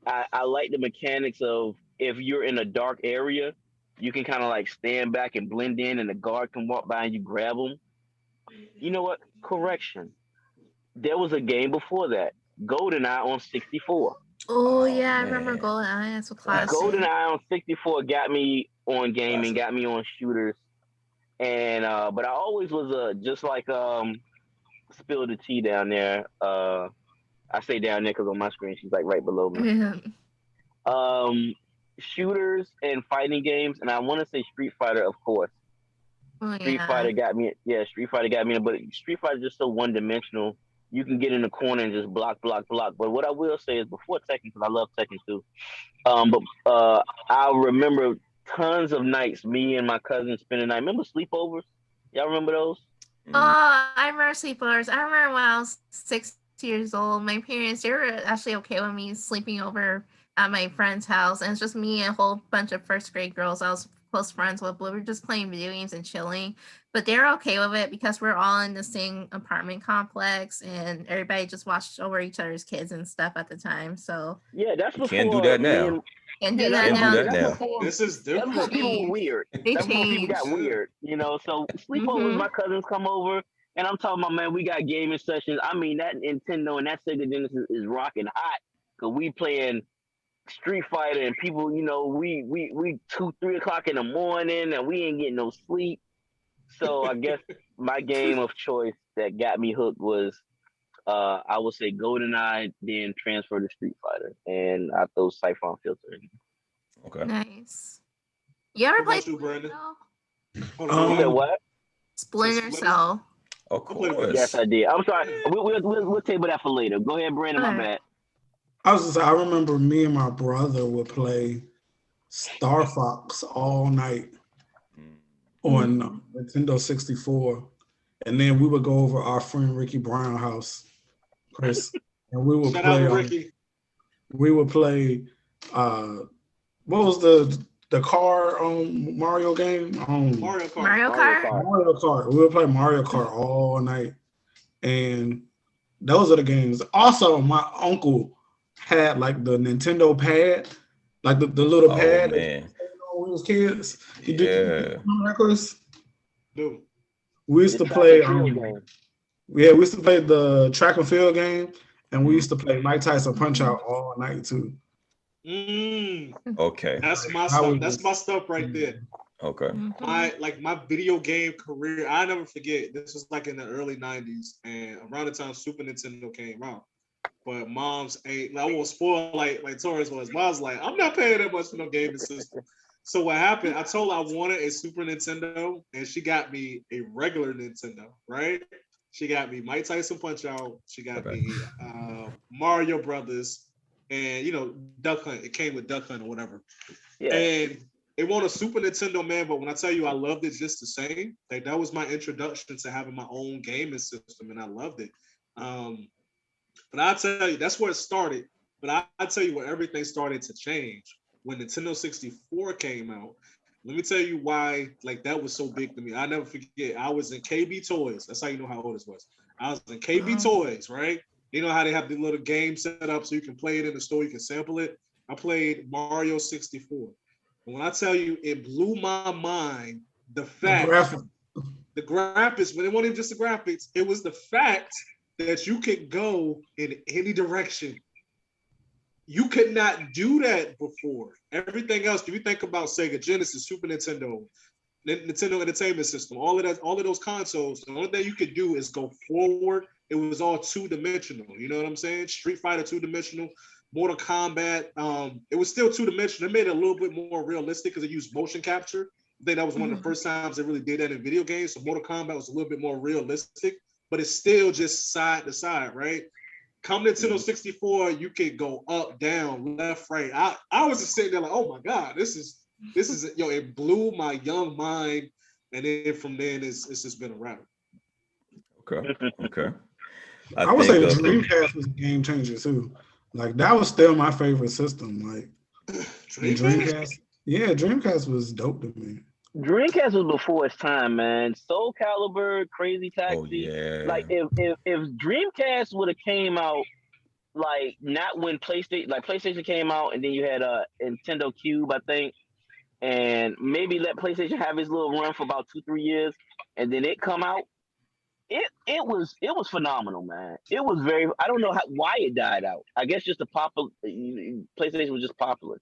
Speaker 5: I like the mechanics of if you're in a dark area, you can kind of like stand back and blend in, and the guard can walk by and you grab them. You know what? Correction. There was a game before that, GoldenEye on 64.
Speaker 4: Oh
Speaker 1: Oh
Speaker 4: yeah, I remember
Speaker 1: man.
Speaker 4: GoldenEye. That's a
Speaker 1: Classic.
Speaker 4: classic.
Speaker 5: GoldenEye on 64 got me on gaming,
Speaker 1: Classic.
Speaker 5: got me on shooters, and but I always was just like spill the tea down there. I say down there because on my screen she's like right below me. Um, Shooters and fighting games, and I want to say Street Fighter, of course.
Speaker 4: Oh
Speaker 5: Street
Speaker 4: yeah.
Speaker 5: Fighter got me. Yeah, Street Fighter got me. But Street Fighter is just so one dimensional. You can get in the corner and just block, block, block. But what I will say is before Tekken, because I love Tekken too. But I remember tons of nights, me and my cousins spending the night. Remember sleepovers? Y'all remember those?
Speaker 1: Mhm.
Speaker 4: Oh, I remember sleepovers. I remember when I was 6 years old, my parents, they were actually okay with me sleeping over at my friend's house, and it's just me and a whole bunch of first grade girls I was close friends with. But we were just playing video games and chilling. But they're okay with it because we're all in the same apartment complex, and everybody just watched over each other's kids and stuff at the time. So
Speaker 5: Yeah, that's before
Speaker 1: Can't do that
Speaker 5: me
Speaker 1: now.
Speaker 5: and
Speaker 4: and
Speaker 5: yeah,
Speaker 4: do
Speaker 5: that's,
Speaker 4: that
Speaker 1: Can't do
Speaker 4: now.
Speaker 1: that now.
Speaker 5: before
Speaker 2: This is
Speaker 5: that's before
Speaker 2: different.
Speaker 5: people were weird.
Speaker 4: They
Speaker 5: That's before people got
Speaker 4: changed.
Speaker 5: weird, So sleepovers, my cousins come over, and I'm talking about, man, we got gaming sessions. I mean, that Nintendo and that Sega Genesis is rocking hot because we playing Street Fighter, and people, we 2-3 o'clock in the morning, and we ain't getting no sleep. So I guess my game of choice that got me hooked was, I would say GoldenEye, then transfer to Street Fighter, and I throw Siphon Filter in.
Speaker 1: Okay.
Speaker 4: Nice. You ever
Speaker 2: What
Speaker 4: play
Speaker 2: about you, Brandon? Hold
Speaker 3: Um,
Speaker 2: on,
Speaker 5: You said
Speaker 2: what?
Speaker 5: what?
Speaker 4: Splinter
Speaker 2: Splinter?
Speaker 4: Cell?
Speaker 1: Of
Speaker 2: playing with
Speaker 1: course.
Speaker 5: Yes, I did. I'm sorry. We'll table that for later. Go ahead, Brandon. My
Speaker 4: Okay.
Speaker 5: bad.
Speaker 3: I was just, I remember me and my brother would play Star Fox all night on Nintendo 64. And then we would go over our friend Ricky Brown house, Chris, and we would
Speaker 2: Shout
Speaker 3: play.
Speaker 2: out to Ricky.
Speaker 3: We would play. What was the car Mario game?
Speaker 2: Mario Kart.
Speaker 4: Mario Kart?
Speaker 3: Mario Kart. We would play Mario Kart all night, and those are the games. Also, my uncle had like the Nintendo pad, like the little
Speaker 1: Oh
Speaker 3: pad that
Speaker 1: man.
Speaker 3: when we was kids. He
Speaker 1: Yeah.
Speaker 3: did. Remember that, Chris?
Speaker 2: Dude.
Speaker 3: We used
Speaker 5: The
Speaker 3: to
Speaker 5: track
Speaker 3: play.
Speaker 5: and field game.
Speaker 3: Yeah, we used to play the track and field game, and we used to play Mike Tyson Punch Out all night too.
Speaker 1: Okay.
Speaker 2: That's my
Speaker 3: I
Speaker 2: stuff.
Speaker 3: was
Speaker 2: That's
Speaker 3: just-
Speaker 2: my stuff right there.
Speaker 1: Okay.
Speaker 2: My video game career, I never forget. This was like in the early 90s, and around the time Super Nintendo came out. But mom's ain't, I won't spoil like Torres was. Mom's like, I'm not paying that much for no gaming system. So what happened? I told her I wanted a Super Nintendo, and she got me a regular Nintendo, right? She got me Mike Tyson Punch Out. She got
Speaker 1: Okay.
Speaker 2: me Mario Brothers, and Duck Hunt. It came with Duck Hunt or whatever.
Speaker 5: Yeah.
Speaker 2: And it won a Super Nintendo, man. But when I tell you I loved it just the same, like that was my introduction to having my own gaming system, and I loved it. But I tell you, that's where it started. But I tell you where everything started to change when Nintendo 64 came out. Let me tell you why, like, that was so big to me. I never forget. I was in KB Toys. That's how you know how old this was. I was in KB Toys, right? You know how they have the little game set up so you can play it in the store, you can sample it. I played Mario 64. And when I tell you, it blew my mind, the fact, the graphics, but it wasn't even just the graphics, it was the fact that you could go in any direction. You could not do that before. Everything else, if you think about Sega Genesis, Super Nintendo, Nintendo Entertainment System, all of those consoles, the only thing you could do is go forward. It was all two-dimensional. You know what I'm saying? Street Fighter, two-dimensional. Mortal Kombat, it was still two-dimensional. It made it a little bit more realistic because it used motion capture. I think that was one of the first times they really did that in video games. So Mortal Kombat was a little bit more realistic, but it's still just side to side, right? Come Nintendo 64, you can go up, down, left, right. I was just sitting there like, oh my God, this is it blew my young mind. And then from then it's just been a wrap.
Speaker 1: Okay. Okay.
Speaker 3: I would say the Dreamcast was a game changer too. Like that was still my favorite system. Like Dreamcast. Yeah, Dreamcast was dope to me.
Speaker 5: Dreamcast was before its time, man. Soul Calibur, Crazy Taxi.
Speaker 1: Oh yeah.
Speaker 5: Like if Dreamcast would have came out like not when PlayStation came out, and then you had a Nintendo Cube, I think, and maybe let PlayStation have its little run for about 2-3 years, and then it come out. It was phenomenal, man. It was I don't know why it died out. I guess just the popular PlayStation was just popular.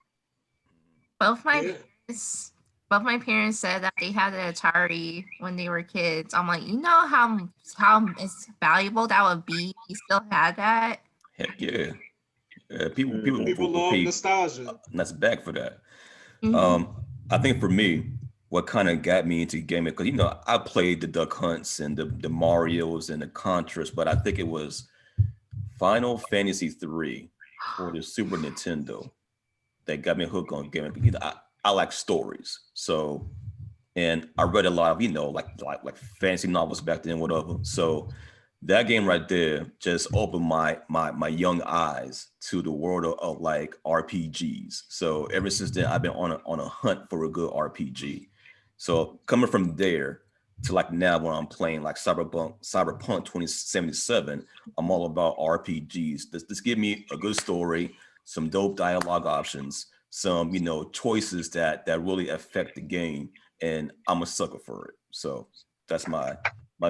Speaker 4: Both my parents said that they had an Atari when they were kids. I'm like, you know how it's valuable that would be. You still had that.
Speaker 1: Heck yeah. People
Speaker 2: love nostalgia.
Speaker 1: That's back for that.
Speaker 4: Mhm.
Speaker 1: I think for me, what kind of got me into gaming, because I played the Duck Hunts and the Marios and the Contras, but I think it was Final Fantasy 3 or the Super Nintendo that got me hooked on gaming. Because I like stories, and I read a lot of like fantasy novels back then, whatever. So that game right there just opened my young eyes to the world of like RPGs. So ever since then, I've been on a hunt for a good RPG. So coming from there to like now when I'm playing like Cyberpunk 2077, I'm all about RPGs. This give me a good story, some dope dialogue options, some choices that really affect the game, and I'm a sucker for it. So that's my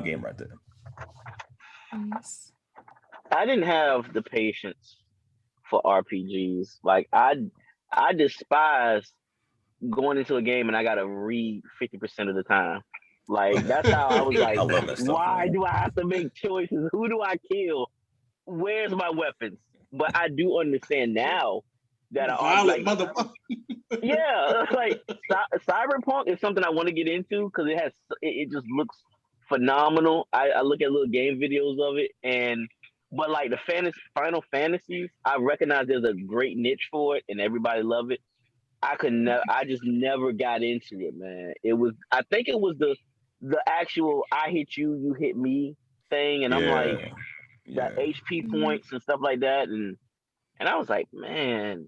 Speaker 1: game right there.
Speaker 4: Nice.
Speaker 5: I didn't have the patience for RPGs. Like I despise going into a game and I gotta read 50% of the time. Like that's how I was like,
Speaker 1: I love that stuff,
Speaker 5: why
Speaker 1: man.
Speaker 5: do I have to make choices? Who do I kill? Where's my weapons? But I do understand now that
Speaker 2: Violent
Speaker 5: like,
Speaker 2: motherfucker.
Speaker 5: yeah, like Cyberpunk is something I want to get into because it just looks phenomenal. I look at little game videos of it, but like the Final Fantasies, I recognize there's a great niche for it and everybody love it. I just never got into it, man. I think it was the actual I hit you, you hit me thing, and I'm like
Speaker 1: Yeah.
Speaker 5: the HP points and stuff like that, and I was like, man.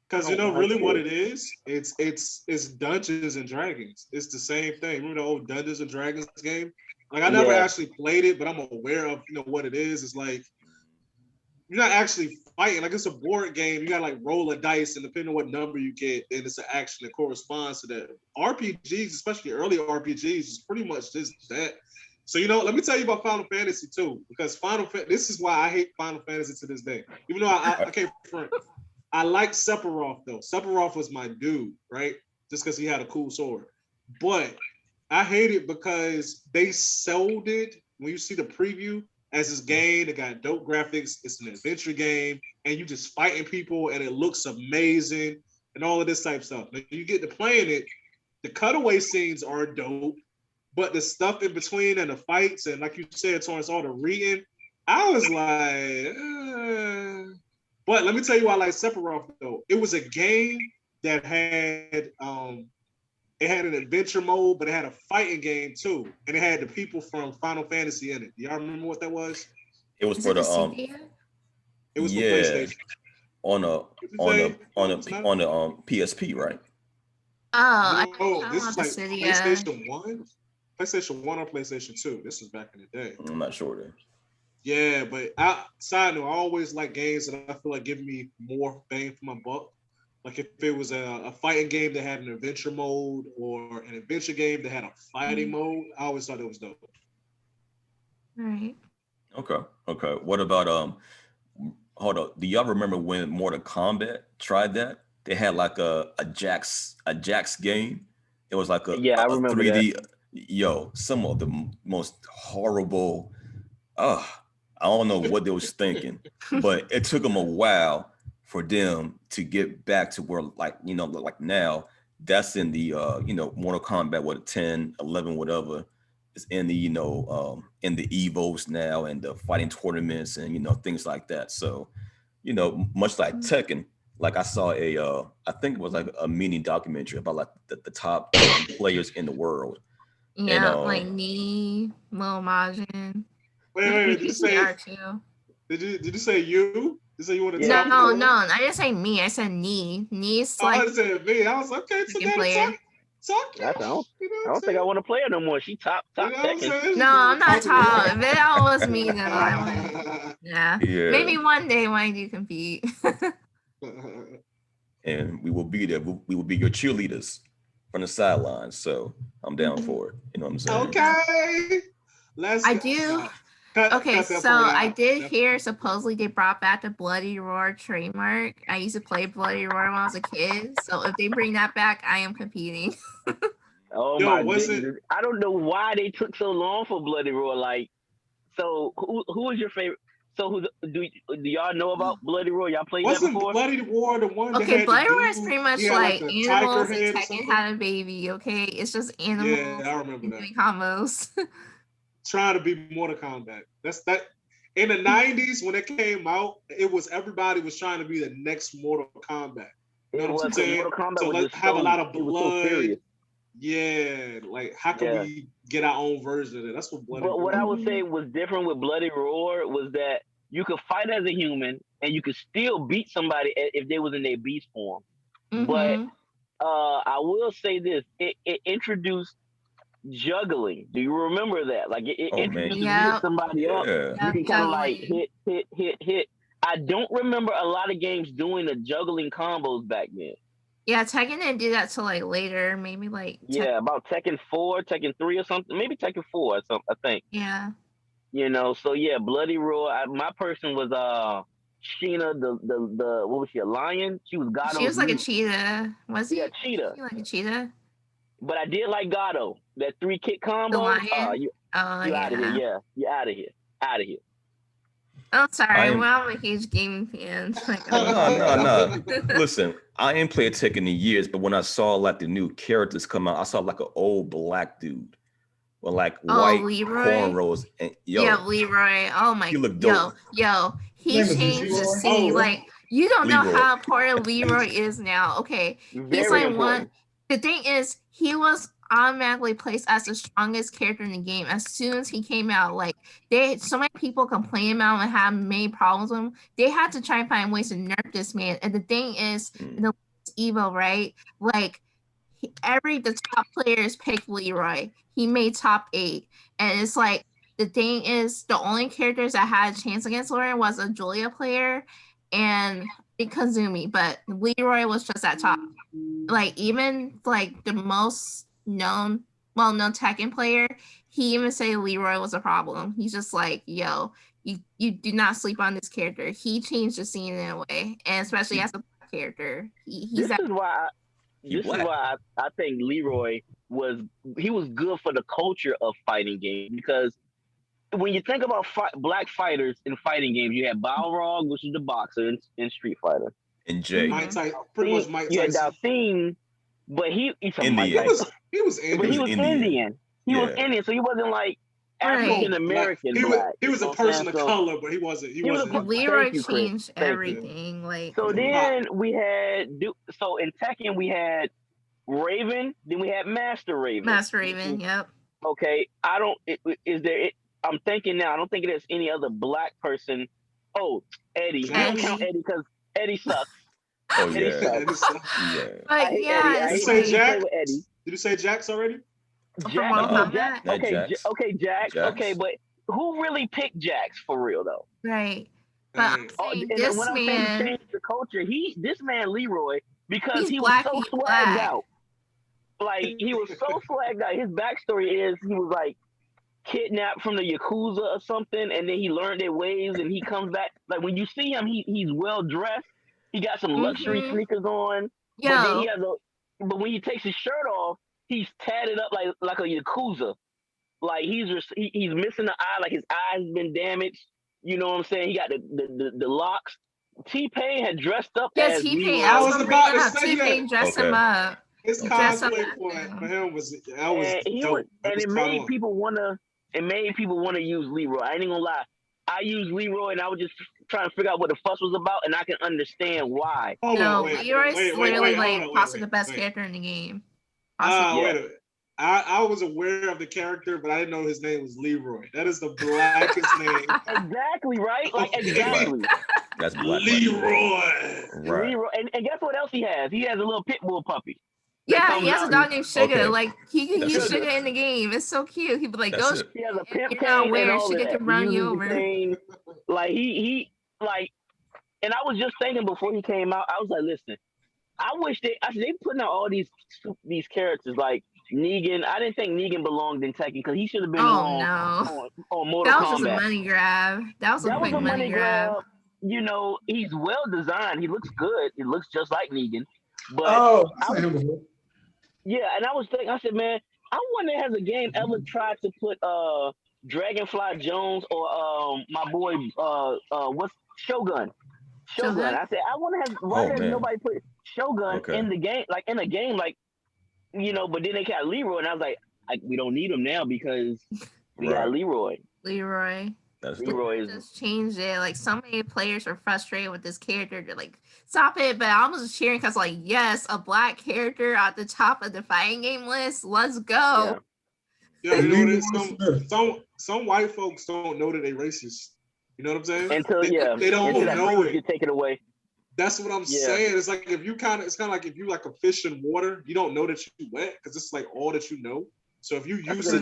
Speaker 2: Because really what it is, it's Dungeons and Dragons. It's the same thing. Remember the old Dungeons and Dragons game? Like I never actually played it, but I'm aware of what it is. It's like you're not actually fighting. Like it's a board game. You gotta like roll a dice, and depending on what number you get, then it's an action that corresponds to that. RPGs, especially early RPGs, is pretty much just that. So let me tell you about Final Fantasy too, because this is why I hate Final Fantasy to this day. Even though I can't front. I like Sephiroth though. Sephiroth was my dude, right? Just because he had a cool sword. But I hate it because they sold it when you see the preview as this game that got dope graphics. It's an adventure game, and you just fighting people, and it looks amazing, and all of this type of stuff. When you get to playing it, the cutaway scenes are dope, but the stuff in between and the fights, and like you said, Torrance, all the reading, I was like. But let me tell you why I like Sephiroth though. It was a game that had it had an adventure mode, but it had a fighting game too, and it had the people from Final Fantasy in it. Do y'all remember what that was?
Speaker 1: It was for the
Speaker 2: It was for PlayStation.
Speaker 1: on the PSP, right?
Speaker 2: No, this is like PlayStation 1. PlayStation 1 or PlayStation 2. This was back in the day.
Speaker 1: I'm not sure then.
Speaker 2: Yeah, but side note, I always like games that I feel like give me more bang for my buck. Like if it was a fighting game that had an adventure mode or an adventure game that had a fighting mode, I always thought it was dope.
Speaker 4: All right.
Speaker 1: Okay. What about hold up. Do y'all remember when Mortal Kombat tried that? They had like a Jax game. It was like
Speaker 5: I remember
Speaker 1: 3D.
Speaker 5: that.
Speaker 1: Yo, some of the most horrible. I don't know what they was thinking, but it took them a while for them to get back to where like now that's in the Mortal Kombat 10, 11, whatever. It's in the in the Evos now and the fighting tournaments and things like that. So much like Tekken, like I saw I think it was like a mini documentary about like the top players in the world.
Speaker 4: Yeah, and, like me, Lil Majin.
Speaker 2: Wait, did you say R2? Did you say you? You say you want to talk?
Speaker 4: No, I didn't say me. I said knee. Knee's like.
Speaker 2: I said me. I was like, okay, so
Speaker 5: I don't think I want to play her no more. She top Tekken.
Speaker 4: No, I'm not top. If that was me, then yeah. Maybe one day when I do compete.
Speaker 1: And we will be there. We will be your cheerleaders from the sidelines. So I'm down for it. You know what I'm saying?
Speaker 2: Okay.
Speaker 4: I do. Okay, so I did hear supposedly they brought back the Bloody Roar trademark. I used to play Bloody Roar when I was a kid, so if they bring that back, I am competing.
Speaker 5: Oh my goodness! I don't know why they took so long for Bloody Roar. Like, so who is your favorite? So do y'all know about Bloody Roar? Y'all played that before?
Speaker 2: Bloody Roar the one?
Speaker 4: Okay, Bloody Roar is pretty much like animals and Tekken had a baby. Okay, it's just animals.
Speaker 2: Yeah, I remember that.
Speaker 4: Doing combos.
Speaker 2: Trying to be Mortal Kombat. That's that. In the 90s when it came out, everybody was trying to be the next Mortal Kombat. You know what I'm saying?
Speaker 5: Mortal Kombat
Speaker 2: so let's have a lot of blood. Yeah, like how can we get our own version of it? That's what Bloody
Speaker 5: But what
Speaker 2: Roar.
Speaker 5: I would say was different with Bloody Roar was that you could fight as a human and you could still beat somebody if they was in their beast form. But I will say this: it introduced juggling. Do you remember that? Like it introduced you hit somebody up, you can kind of like hit. I don't remember a lot of games doing the juggling combos back then.
Speaker 4: Yeah, Tekken didn't do that till like later, maybe like
Speaker 5: about Tekken 4, Tekken 3 or something, maybe Tekken 4 or something, I think.
Speaker 4: Yeah.
Speaker 5: You know, so yeah, Bloody Roar. My person was Sheena, the what was she, a lion? She was Gato.
Speaker 4: She was like a cheetah. Was he?
Speaker 5: Yeah, cheetah.
Speaker 4: She like a cheetah.
Speaker 5: But I did like Gato. That 3-kick combo.
Speaker 4: The lion?
Speaker 5: You out of here. Yeah, you out of here. Out of here.
Speaker 4: Oh, sorry. Well, I'm a huge gaming fan. Like,
Speaker 1: no. Listen, I ain't played Tekken in years, but when I saw like the new characters come out, I saw like an old black dude with like white cornrows and
Speaker 4: Leroy. Oh my,
Speaker 1: he looked dope.
Speaker 4: Yo, he changed the scene. Like, you don't know how important Leroy is now. Okay, he's like one. The thing is, he was automatically placed as the strongest character in the game as soon as he came out. Like, so many people complain about him and have many problems with him. They had to try and find ways to nerf this man. And the thing is, the Evo, right? Like, the top players picked Leroy. He made top 8, and it's like, the thing is, the only characters that had a chance against Leroy was a Julia player and Kazumi, but Leroy was just at top. Like, even like the most known Tekken player, he even said Leroy was a problem. He's just like, yo, you do not sleep on this character. He changed the scene in a way, and especially as a character,
Speaker 5: This is why I think Leroy was good for the culture of fighting games, because when you think about black fighters in fighting games, you had Balrog, which is the boxer in Street Fighter,
Speaker 1: and Jay.
Speaker 2: Pretty much Mike Tyson.
Speaker 5: You had Dalsim, but he's
Speaker 2: Indian. He was Indian.
Speaker 5: But he was Indian. He was Indian, so he wasn't like African American.
Speaker 2: He was a person of color, but he wasn't.
Speaker 4: Leroy changed everything. Like,
Speaker 5: so then we had in Tekken we had Raven, then we had Master Raven.
Speaker 4: Yep.
Speaker 5: Okay, I'm thinking now. I don't think there's any other black person. Oh, Eddie. You don't count Eddie because Eddie sucks.
Speaker 1: Oh yeah.
Speaker 2: Eddie sucks.
Speaker 4: But
Speaker 2: Did you say Jack? Did you say Jax already?
Speaker 5: Jack. Okay, Jax. Okay, but who really picked Jax for real though?
Speaker 4: Right. But I'm saying this man
Speaker 5: changed the culture. This man Leroy, because he was
Speaker 4: black,
Speaker 5: so swagged out. Like, he was so swagged out. His backstory is he was like kidnapped from the Yakuza or something, and then he learned their ways, and he comes back. Like, when you see him, he's well dressed. He got some luxury sneakers on. But when he takes his shirt off, he's tatted up like a Yakuza. Like, he's missing the eye, like his eye's been damaged. You know what I'm saying? He got the locks. T-Pain had dressed up as
Speaker 4: T-Pain. I was about to say T-Pain dressed him up.
Speaker 2: His cosplay for him was dope.
Speaker 5: And it made people want to use Leroy. I ain't gonna lie. I used Leroy, and I was just trying to figure out what the fuss was about, and I can understand why.
Speaker 4: Leroy's literally possibly the best character in the game.
Speaker 2: Wait a minute. I was aware of the character, but I didn't know his name was Leroy. That is the blackest name.
Speaker 5: Exactly, right? Like, exactly.
Speaker 1: That's black.
Speaker 2: Leroy.
Speaker 1: Right.
Speaker 5: Leroy. And guess what else he has? He has a little pit bull puppy.
Speaker 4: Yeah, he has a dog named Sugar. Okay. Like, he can use Sugar in the game. It's so cute. He'd be like, go.
Speaker 5: He has a pimp
Speaker 4: cane and all Sugar can run you over.
Speaker 5: Like, he and I was just thinking before he came out, I was like, listen, I wish they putting out all these characters like Negan. I didn't think Negan belonged in Tekken because he should have been on Mortal Kombat.
Speaker 4: That was just a money grab. That was a quick money grab.
Speaker 5: You know, he's well designed. He looks good. He looks just like Negan. But yeah, and I was thinking, I said, man, I wonder, has a game ever tried to put Dragonfly Jones or my boy what's Shogun? I said, I wonder, why has nobody put Shogun in the game, like in a game, like, you know? But then they got Leroy, and I was like, we don't need him now because we got Leroy.
Speaker 4: That's
Speaker 1: That's
Speaker 5: Leroy is
Speaker 4: Just changed it. Like so many players were frustrated with this character. They're like, stop it! But I was cheering because, like, yes, a black character at the top of the fighting game list. Let's go.
Speaker 2: Yeah, you know what it is?
Speaker 3: Leroy Smith.
Speaker 2: Some white folks don't know that they racist. You know what I'm saying?
Speaker 5: until
Speaker 2: They don't
Speaker 5: until that
Speaker 2: know
Speaker 5: privilege
Speaker 2: it.
Speaker 5: get taken away.
Speaker 2: That's what I'm saying. It's like it's kind of like if you like a fish in water, you don't know that you wet because it's like all that you know. So if you used to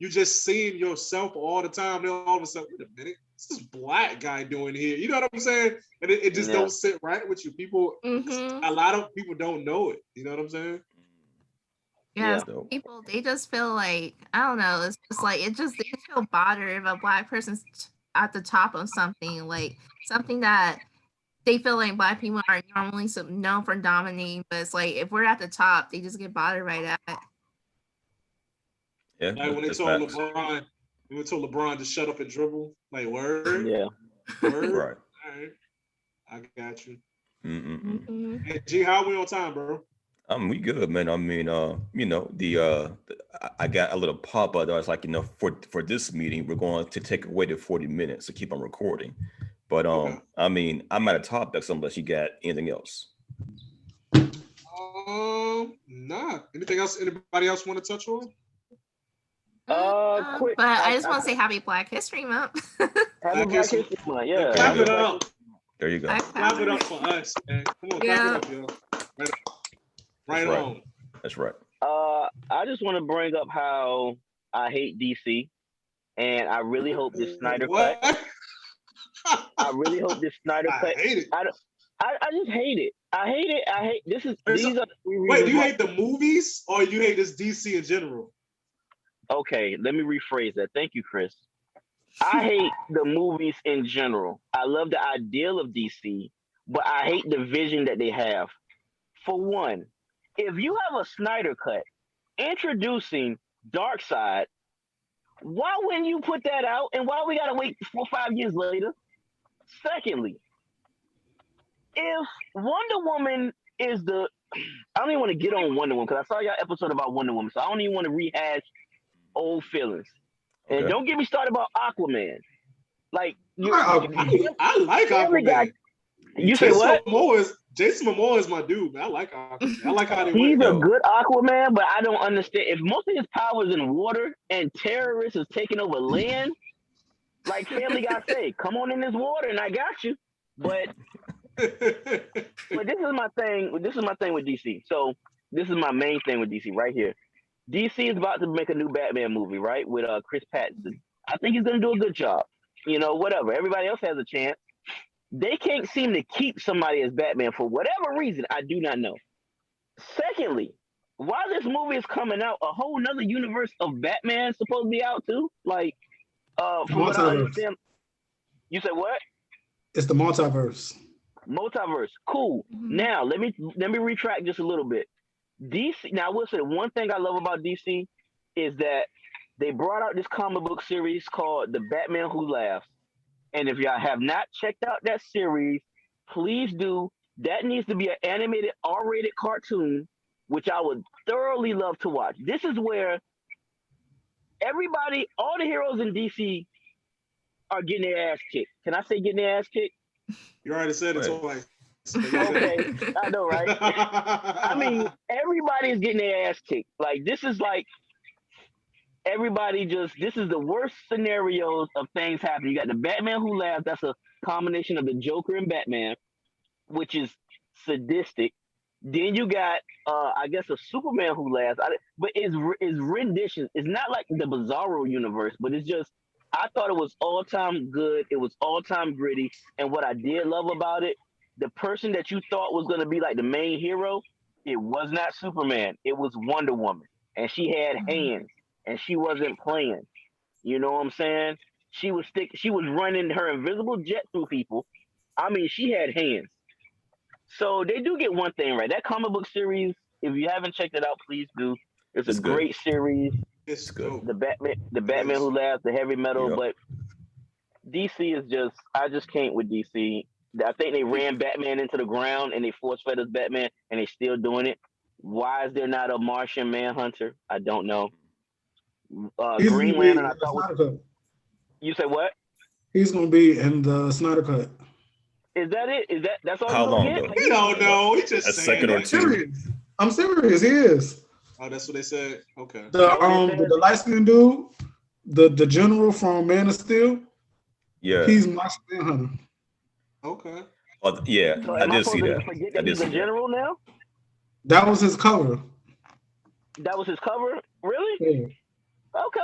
Speaker 2: just seeing yourself all the time, then all of a sudden, wait a minute, what's this black guy doing here? You know what I'm saying? And it just don't sit right with you. People, a lot of people don't know it. You know what I'm saying?
Speaker 4: Yeah, people, they just feel like, I don't know, it's just like, they just feel bothered if a black person's at the top of something, like something that they feel like black people are normally known for dominating, but it's like, if we're at the top, they just get bothered by that.
Speaker 1: Yeah,
Speaker 2: like when they told LeBron to shut up and dribble, like word.
Speaker 5: Yeah.
Speaker 2: Word.
Speaker 1: Right.
Speaker 2: All right. I got you.
Speaker 1: Mm-mm.
Speaker 2: Hey, G, how are we on time, bro?
Speaker 1: We good, man. I mean, you know, I got a little pop up that was like, you know, for this meeting, we're going to take away the 40 minutes to keep on recording. But I mean, I'm at a topic unless you got anything else.
Speaker 2: Nah. Anything else? Anybody else want to touch on?
Speaker 5: Quick.
Speaker 4: But I just want to say Happy Black History Month.
Speaker 5: Happy Black History Month. Yeah.
Speaker 2: Clap it up.
Speaker 1: There you go.
Speaker 2: Clap it up for us, man. Come on, clap it up, yo. Right on.
Speaker 1: That's right.
Speaker 5: I just want to bring up how I hate DC, and I really hope this Snyder cut. I really hope this Snyder cut.
Speaker 2: I hate it.
Speaker 5: I just hate it. I hate it. I hate this. These are the three
Speaker 2: Wait, do you
Speaker 5: reasons
Speaker 2: hate the movies or you hate this DC in general?
Speaker 5: Okay, let me rephrase that. Thank you, Chris. I hate the movies in general. I love the ideal of DC, but I hate the vision that they have. For one, if you have a Snyder cut introducing Darkseid, why wouldn't you put that out? And why we gotta wait 4 or 5 years later? Secondly, if Wonder Woman is I don't even want to get on Wonder Woman because I saw y'all episode about Wonder Woman, so I don't even want to rehash old feelings. And don't get me started about Aquaman. Like
Speaker 2: I like Aquaman.
Speaker 5: You say what?
Speaker 2: Jason Momoa is my dude, man. I like Aquaman. I like how they
Speaker 5: He's
Speaker 2: went.
Speaker 5: a good Aquaman, but I don't understand. If most of his power is in water and terrorists is taking over land, like Family Guy say, come on in this water and I got you. But this is my thing. This is my thing with DC. So this is my main thing with DC right here. DC is about to make a new Batman movie, right? With Chris Pattinson. I think he's gonna do a good job. You know, whatever. Everybody else has a chance. They can't seem to keep somebody as Batman for whatever reason. I do not know. Secondly, while this movie is coming out, a whole nother universe of Batman is supposed to be out too. Like, from what I understand. You said what?
Speaker 3: It's the multiverse.
Speaker 5: Multiverse, cool. Now let me retract just a little bit. DC. Now I will say one thing I love about DC is that they brought out this comic book series called The Batman Who Laughs. And if y'all have not checked out that series, please do. That needs to be an animated R-rated cartoon, which I would thoroughly love to watch. This is where everybody, all the heroes in DC are getting their ass kicked. Can I say getting their ass kicked?
Speaker 2: You already said it twice.
Speaker 5: Okay, I know, right? I mean, everybody is getting their ass kicked. Like, this is like, this is the worst scenarios of things happening. You got the Batman Who Laughs. That's a combination of the Joker and Batman, which is sadistic. Then you got, I guess, a Superman Who Laughs. But it's rendition. It's not like the Bizarro universe, but it's just, I thought it was all-time good. It was all-time gritty. And what I did love about it, the person that you thought was going to be like the main hero, it was not Superman. It was Wonder Woman. And she had hands. And she wasn't playing. You know what I'm saying? She was running her invisible jet through people. I mean, she had hands. So they do get one thing right. That comic book series, if you haven't checked it out, please do. It's a great series.
Speaker 2: It's good.
Speaker 5: The Batman Who Laughs, the heavy metal, but DC is just, I just can't with DC. I think they ran Batman into the ground and they force-fed us Batman and they still doing it. Why is there not a Martian Manhunter? I don't know. Green Lantern, I thought You say what?
Speaker 3: He's gonna be in the Snyder Cut.
Speaker 5: Is that it? That's all
Speaker 1: How
Speaker 5: you're gonna
Speaker 1: long
Speaker 5: get?
Speaker 1: though?
Speaker 5: Like,
Speaker 2: We don't know. He just
Speaker 1: A
Speaker 2: saying
Speaker 1: second or
Speaker 2: that.
Speaker 1: two.
Speaker 3: I'm serious. He is
Speaker 2: Oh, that's what they said. Okay.
Speaker 3: the light skinned dude, the general from Man of Steel.
Speaker 1: Yeah.
Speaker 3: He's Martian Manhunter.
Speaker 2: Okay.
Speaker 1: Oh, yeah,
Speaker 5: so
Speaker 1: I
Speaker 5: am I
Speaker 1: did see
Speaker 5: supposed to
Speaker 1: that.
Speaker 5: forget
Speaker 1: I
Speaker 5: that
Speaker 1: did
Speaker 5: he's
Speaker 1: see
Speaker 5: a
Speaker 1: that.
Speaker 5: general now?
Speaker 3: That was his cover.
Speaker 5: That was his cover? Really?
Speaker 3: Yeah.
Speaker 5: Okay.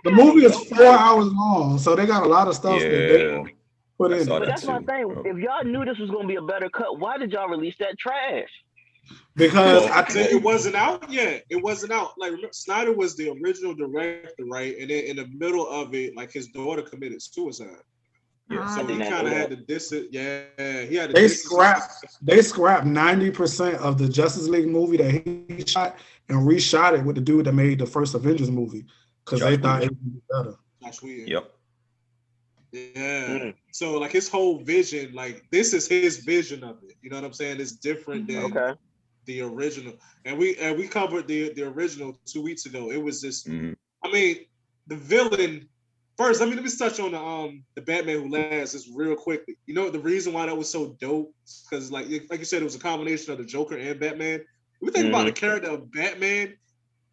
Speaker 3: The movie is
Speaker 5: Okay.
Speaker 3: 4 hours long, so they got a lot of stuff that they
Speaker 1: Yeah,
Speaker 3: put
Speaker 1: I
Speaker 3: in
Speaker 1: saw
Speaker 3: it.
Speaker 5: But
Speaker 1: that
Speaker 5: that's my
Speaker 1: too.
Speaker 5: thing.
Speaker 1: bro.
Speaker 5: If y'all knew this was gonna be a better cut, why did y'all release that trash?
Speaker 3: Because
Speaker 1: Well,
Speaker 3: I
Speaker 2: So
Speaker 3: think
Speaker 2: it wasn't out yet. It wasn't out. Like remember, Snyder was the original director, right? And then in the middle of it, like his daughter committed suicide.
Speaker 1: Yeah.
Speaker 2: So
Speaker 5: did
Speaker 2: he
Speaker 5: not
Speaker 2: kind
Speaker 5: know
Speaker 2: of had
Speaker 5: that.
Speaker 2: to diss it. Yeah, he had to
Speaker 3: they
Speaker 2: diss it.
Speaker 3: scrapped 90% of the Justice League movie that he shot and reshot it with the dude that made the first Avengers movie because they
Speaker 1: Josh
Speaker 3: thought
Speaker 1: Whedon.
Speaker 3: it would be better.
Speaker 2: Josh Whedon.
Speaker 1: Yep.
Speaker 2: Yeah.
Speaker 5: Mm.
Speaker 2: So like his whole vision, like this is his vision of it. You know what I'm saying? It's different than
Speaker 5: Okay.
Speaker 2: the original. And we covered the original 2 weeks ago. It was just
Speaker 1: Mhm.
Speaker 2: I mean, the villain first, let me touch on the Batman Who Laughs just real quickly. You know the reason why that was so dope? Because like you said, it was a combination of the Joker and Batman. If we think about the character of Batman,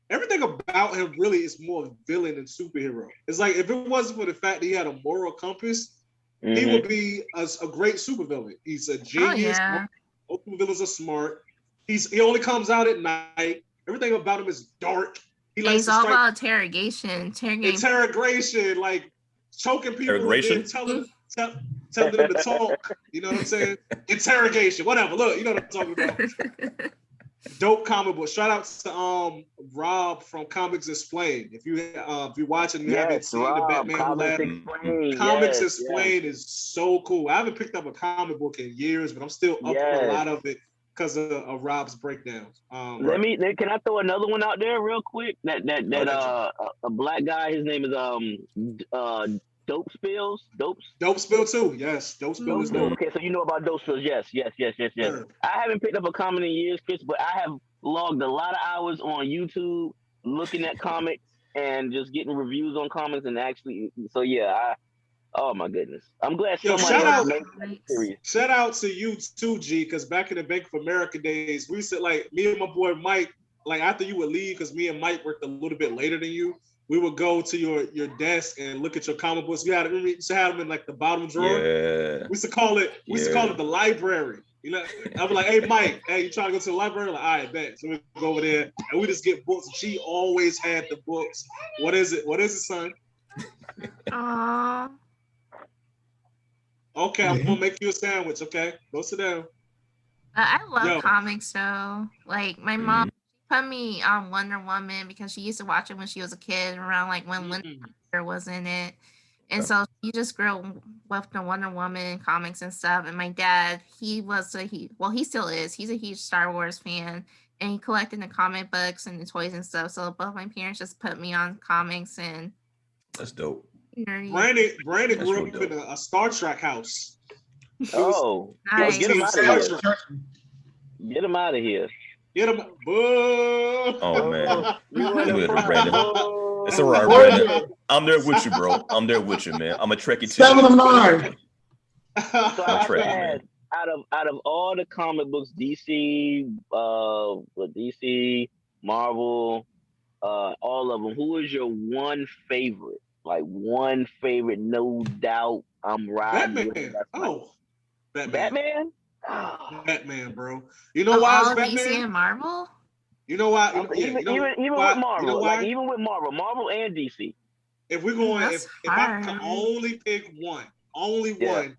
Speaker 2: everything about him really is more villain than superhero. It's like if it wasn't for the fact that he had a moral compass, he would be a great supervillain. He's a
Speaker 4: Oh
Speaker 2: genius.
Speaker 4: yeah.
Speaker 2: Most supervillains are smart. He only comes out at night. Everything about him is dark. He
Speaker 4: And
Speaker 2: likes
Speaker 4: it's
Speaker 2: to
Speaker 4: all
Speaker 2: strike
Speaker 4: about interrogating.
Speaker 2: interrogation, like choking people and then
Speaker 1: Interrogation?
Speaker 2: telling them to talk. You know what I'm saying? Interrogation, whatever. Look, you know what I'm talking about. Dope comic book. Shout out to Rob from Comics Explained. If you watching, you haven't
Speaker 5: Yes,
Speaker 2: seen the
Speaker 5: Rob,
Speaker 2: Batman Who
Speaker 5: Comics
Speaker 2: Laughs.
Speaker 5: Explained.
Speaker 2: Comics
Speaker 5: Yes,
Speaker 2: Explained is so cool. I haven't picked up a comic book in years, but I'm still up on a
Speaker 5: Yes.
Speaker 2: lot of it because of Rob's breakdowns.
Speaker 5: Can I throw another one out there real quick? That
Speaker 2: ahead,
Speaker 5: a black guy. His name is Dope Spills.
Speaker 2: Dope Spill too. Yes, Dope Spill is dope.
Speaker 5: Okay, so you know about Dope Spills. Yes.
Speaker 2: Sure.
Speaker 5: I haven't picked up a comic in years, Chris, but I have logged a lot of hours on YouTube looking at comics and just getting reviews on comics and actually. So yeah, oh my goodness, I'm glad
Speaker 2: Yo,
Speaker 5: somebody
Speaker 2: shout
Speaker 5: else
Speaker 2: out-
Speaker 5: made that series.
Speaker 2: Shout out to you too, G, because back in the Bank of America days, we used to like me and my boy Mike, like after you would leave, because me and Mike worked a little bit later than you, we would go to your desk and look at your comic books. We used to have them in like the bottom drawer.
Speaker 1: Yeah.
Speaker 2: We used to call it the library. You know, I'd be like, hey Mike, hey, you trying to go to the library? Like, all right, bet. So we go over there and we just get books. And she always had the books. What is it, son?
Speaker 4: Aww.
Speaker 2: Okay, I'm gonna make you a sandwich, okay? Go sit down.
Speaker 4: I love
Speaker 2: Yo.
Speaker 4: comics though. Like my mom put me on Wonder Woman because she used to watch it when she was a kid, around like when Linda was in it. And so you just grew up with the Wonder Woman comics and stuff. And my dad, he still is. He's a huge Star Wars fan, and he collected the comic books and the toys and stuff. So both my parents just put me on comics and
Speaker 1: That's dope.
Speaker 2: Brandon
Speaker 1: That's
Speaker 2: grew
Speaker 1: really
Speaker 2: up in a Star Trek house.
Speaker 5: Oh,
Speaker 4: Nice.
Speaker 5: get him out of
Speaker 2: Star
Speaker 5: here!
Speaker 2: Trek.
Speaker 5: Get him out of here!
Speaker 2: Get him. Boo.
Speaker 1: Oh man.
Speaker 5: You
Speaker 1: Look
Speaker 5: in the
Speaker 1: at
Speaker 5: front,
Speaker 1: Brandon.
Speaker 5: boo.
Speaker 1: It's all right, Brandon. I'm there with you, bro. I'm there with you, man. I'm a Trekkie too.
Speaker 3: 7 of 9.
Speaker 5: So I
Speaker 1: I'm
Speaker 5: have to
Speaker 1: Trekkie,
Speaker 5: ask,
Speaker 1: man.
Speaker 5: out of all the comic books, DC, Marvel, all of them, who is your one favorite? Like one favorite, no doubt. I'm riding with it.
Speaker 2: Batman.
Speaker 5: That's
Speaker 2: Batman.
Speaker 5: Batman.
Speaker 2: Batman, bro. You know why it's
Speaker 4: all DC
Speaker 2: Batman?
Speaker 4: and Marvel?
Speaker 2: You know why?
Speaker 5: Even
Speaker 2: You know
Speaker 5: with
Speaker 2: why?
Speaker 5: Marvel,
Speaker 2: You know why?
Speaker 5: like even with Marvel and DC.
Speaker 2: If we're going,
Speaker 4: That's
Speaker 2: if I can
Speaker 4: hard.
Speaker 2: only pick one, one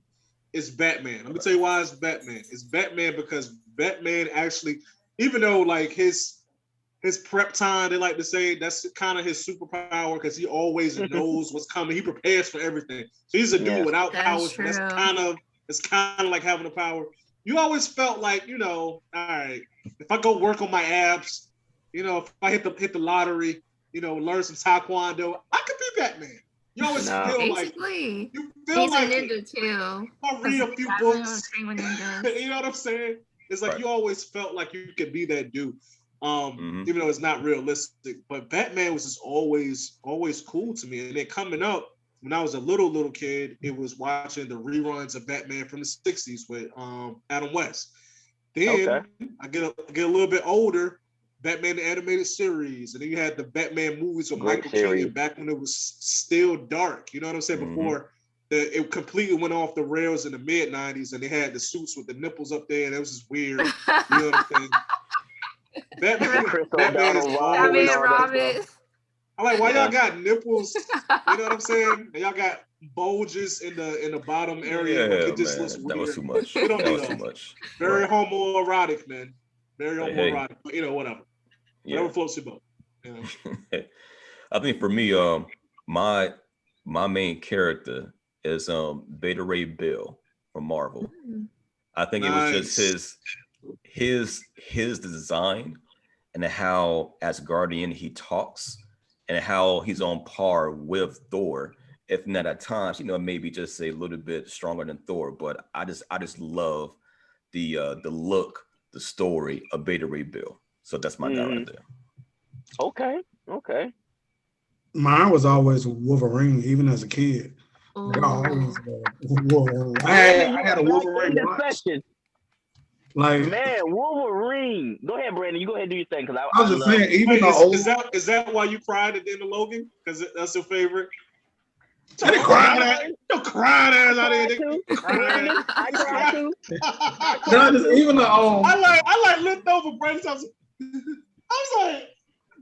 Speaker 2: is Batman. Let me tell you why it's Batman. It's Batman because Batman actually, even though like his prep time, they like to say that's kind of his superpower because he always knows what's coming. He prepares for everything. So he's a dude without
Speaker 4: That's
Speaker 2: powers.
Speaker 4: true.
Speaker 2: It's kind of like having a power. You always felt like, you know, all right, if I go work on my abs, you know, if I hit the lottery, you know, learn some taekwondo, I could be Batman. You always feel like
Speaker 4: Basically,
Speaker 2: you feel
Speaker 4: he's
Speaker 2: like
Speaker 4: a ninja too.
Speaker 2: I read a few
Speaker 4: Batman
Speaker 2: books.
Speaker 4: was trained with ninjas.
Speaker 2: You know what I'm saying? It's like
Speaker 1: Right.
Speaker 2: you always felt like you could be that dude. Even though it's not realistic. But Batman was just always cool to me. And then coming up, when I was a little kid, it was watching the reruns of Batman from the 60s with Adam West. Then I get a little bit older, Batman the Animated Series, and then you had the Batman movies with Michael Keaton back when it was still dark. You know what I'm saying? Before it completely went off the rails in the mid 90s, and they had the suits with the nipples up there, and it was just weird. You know what I'm saying? Batman is always
Speaker 4: Robin.
Speaker 2: I'm like, why y'all got nipples? You know what I'm saying? And y'all got bulges in the bottom area.
Speaker 1: Yeah,
Speaker 2: it just looks weird.
Speaker 1: That was too much.
Speaker 2: We don't
Speaker 1: That
Speaker 2: need
Speaker 1: was too
Speaker 2: those.
Speaker 1: much.
Speaker 2: Very
Speaker 1: Right.
Speaker 2: homoerotic, man. Very homoerotic. But, whatever.
Speaker 1: Yeah.
Speaker 2: Whatever floats your boat.
Speaker 1: I think for me, my main character is Beta Ray Bill from Marvel. I think it was just his design and how as Guardian he talks and how he's on par with Thor. If not at times, maybe just a little bit stronger than Thor. But I just love the look, the story of Beta Ray Bill. So that's my guy right there.
Speaker 5: Okay.
Speaker 3: Mine was always Wolverine, even as a kid. Like, I had a Wolverine watch. Like,
Speaker 5: man, Wolverine. Go ahead, Brandon. You go ahead and do your thing because
Speaker 3: I was just saying, even
Speaker 2: is that why you cried at the end of Logan? Because that's your favorite.
Speaker 3: I didn't cry.
Speaker 2: Don't cry ass out there.
Speaker 5: I cried too.
Speaker 3: Even the
Speaker 2: I like looked over Brandon's house. I was like,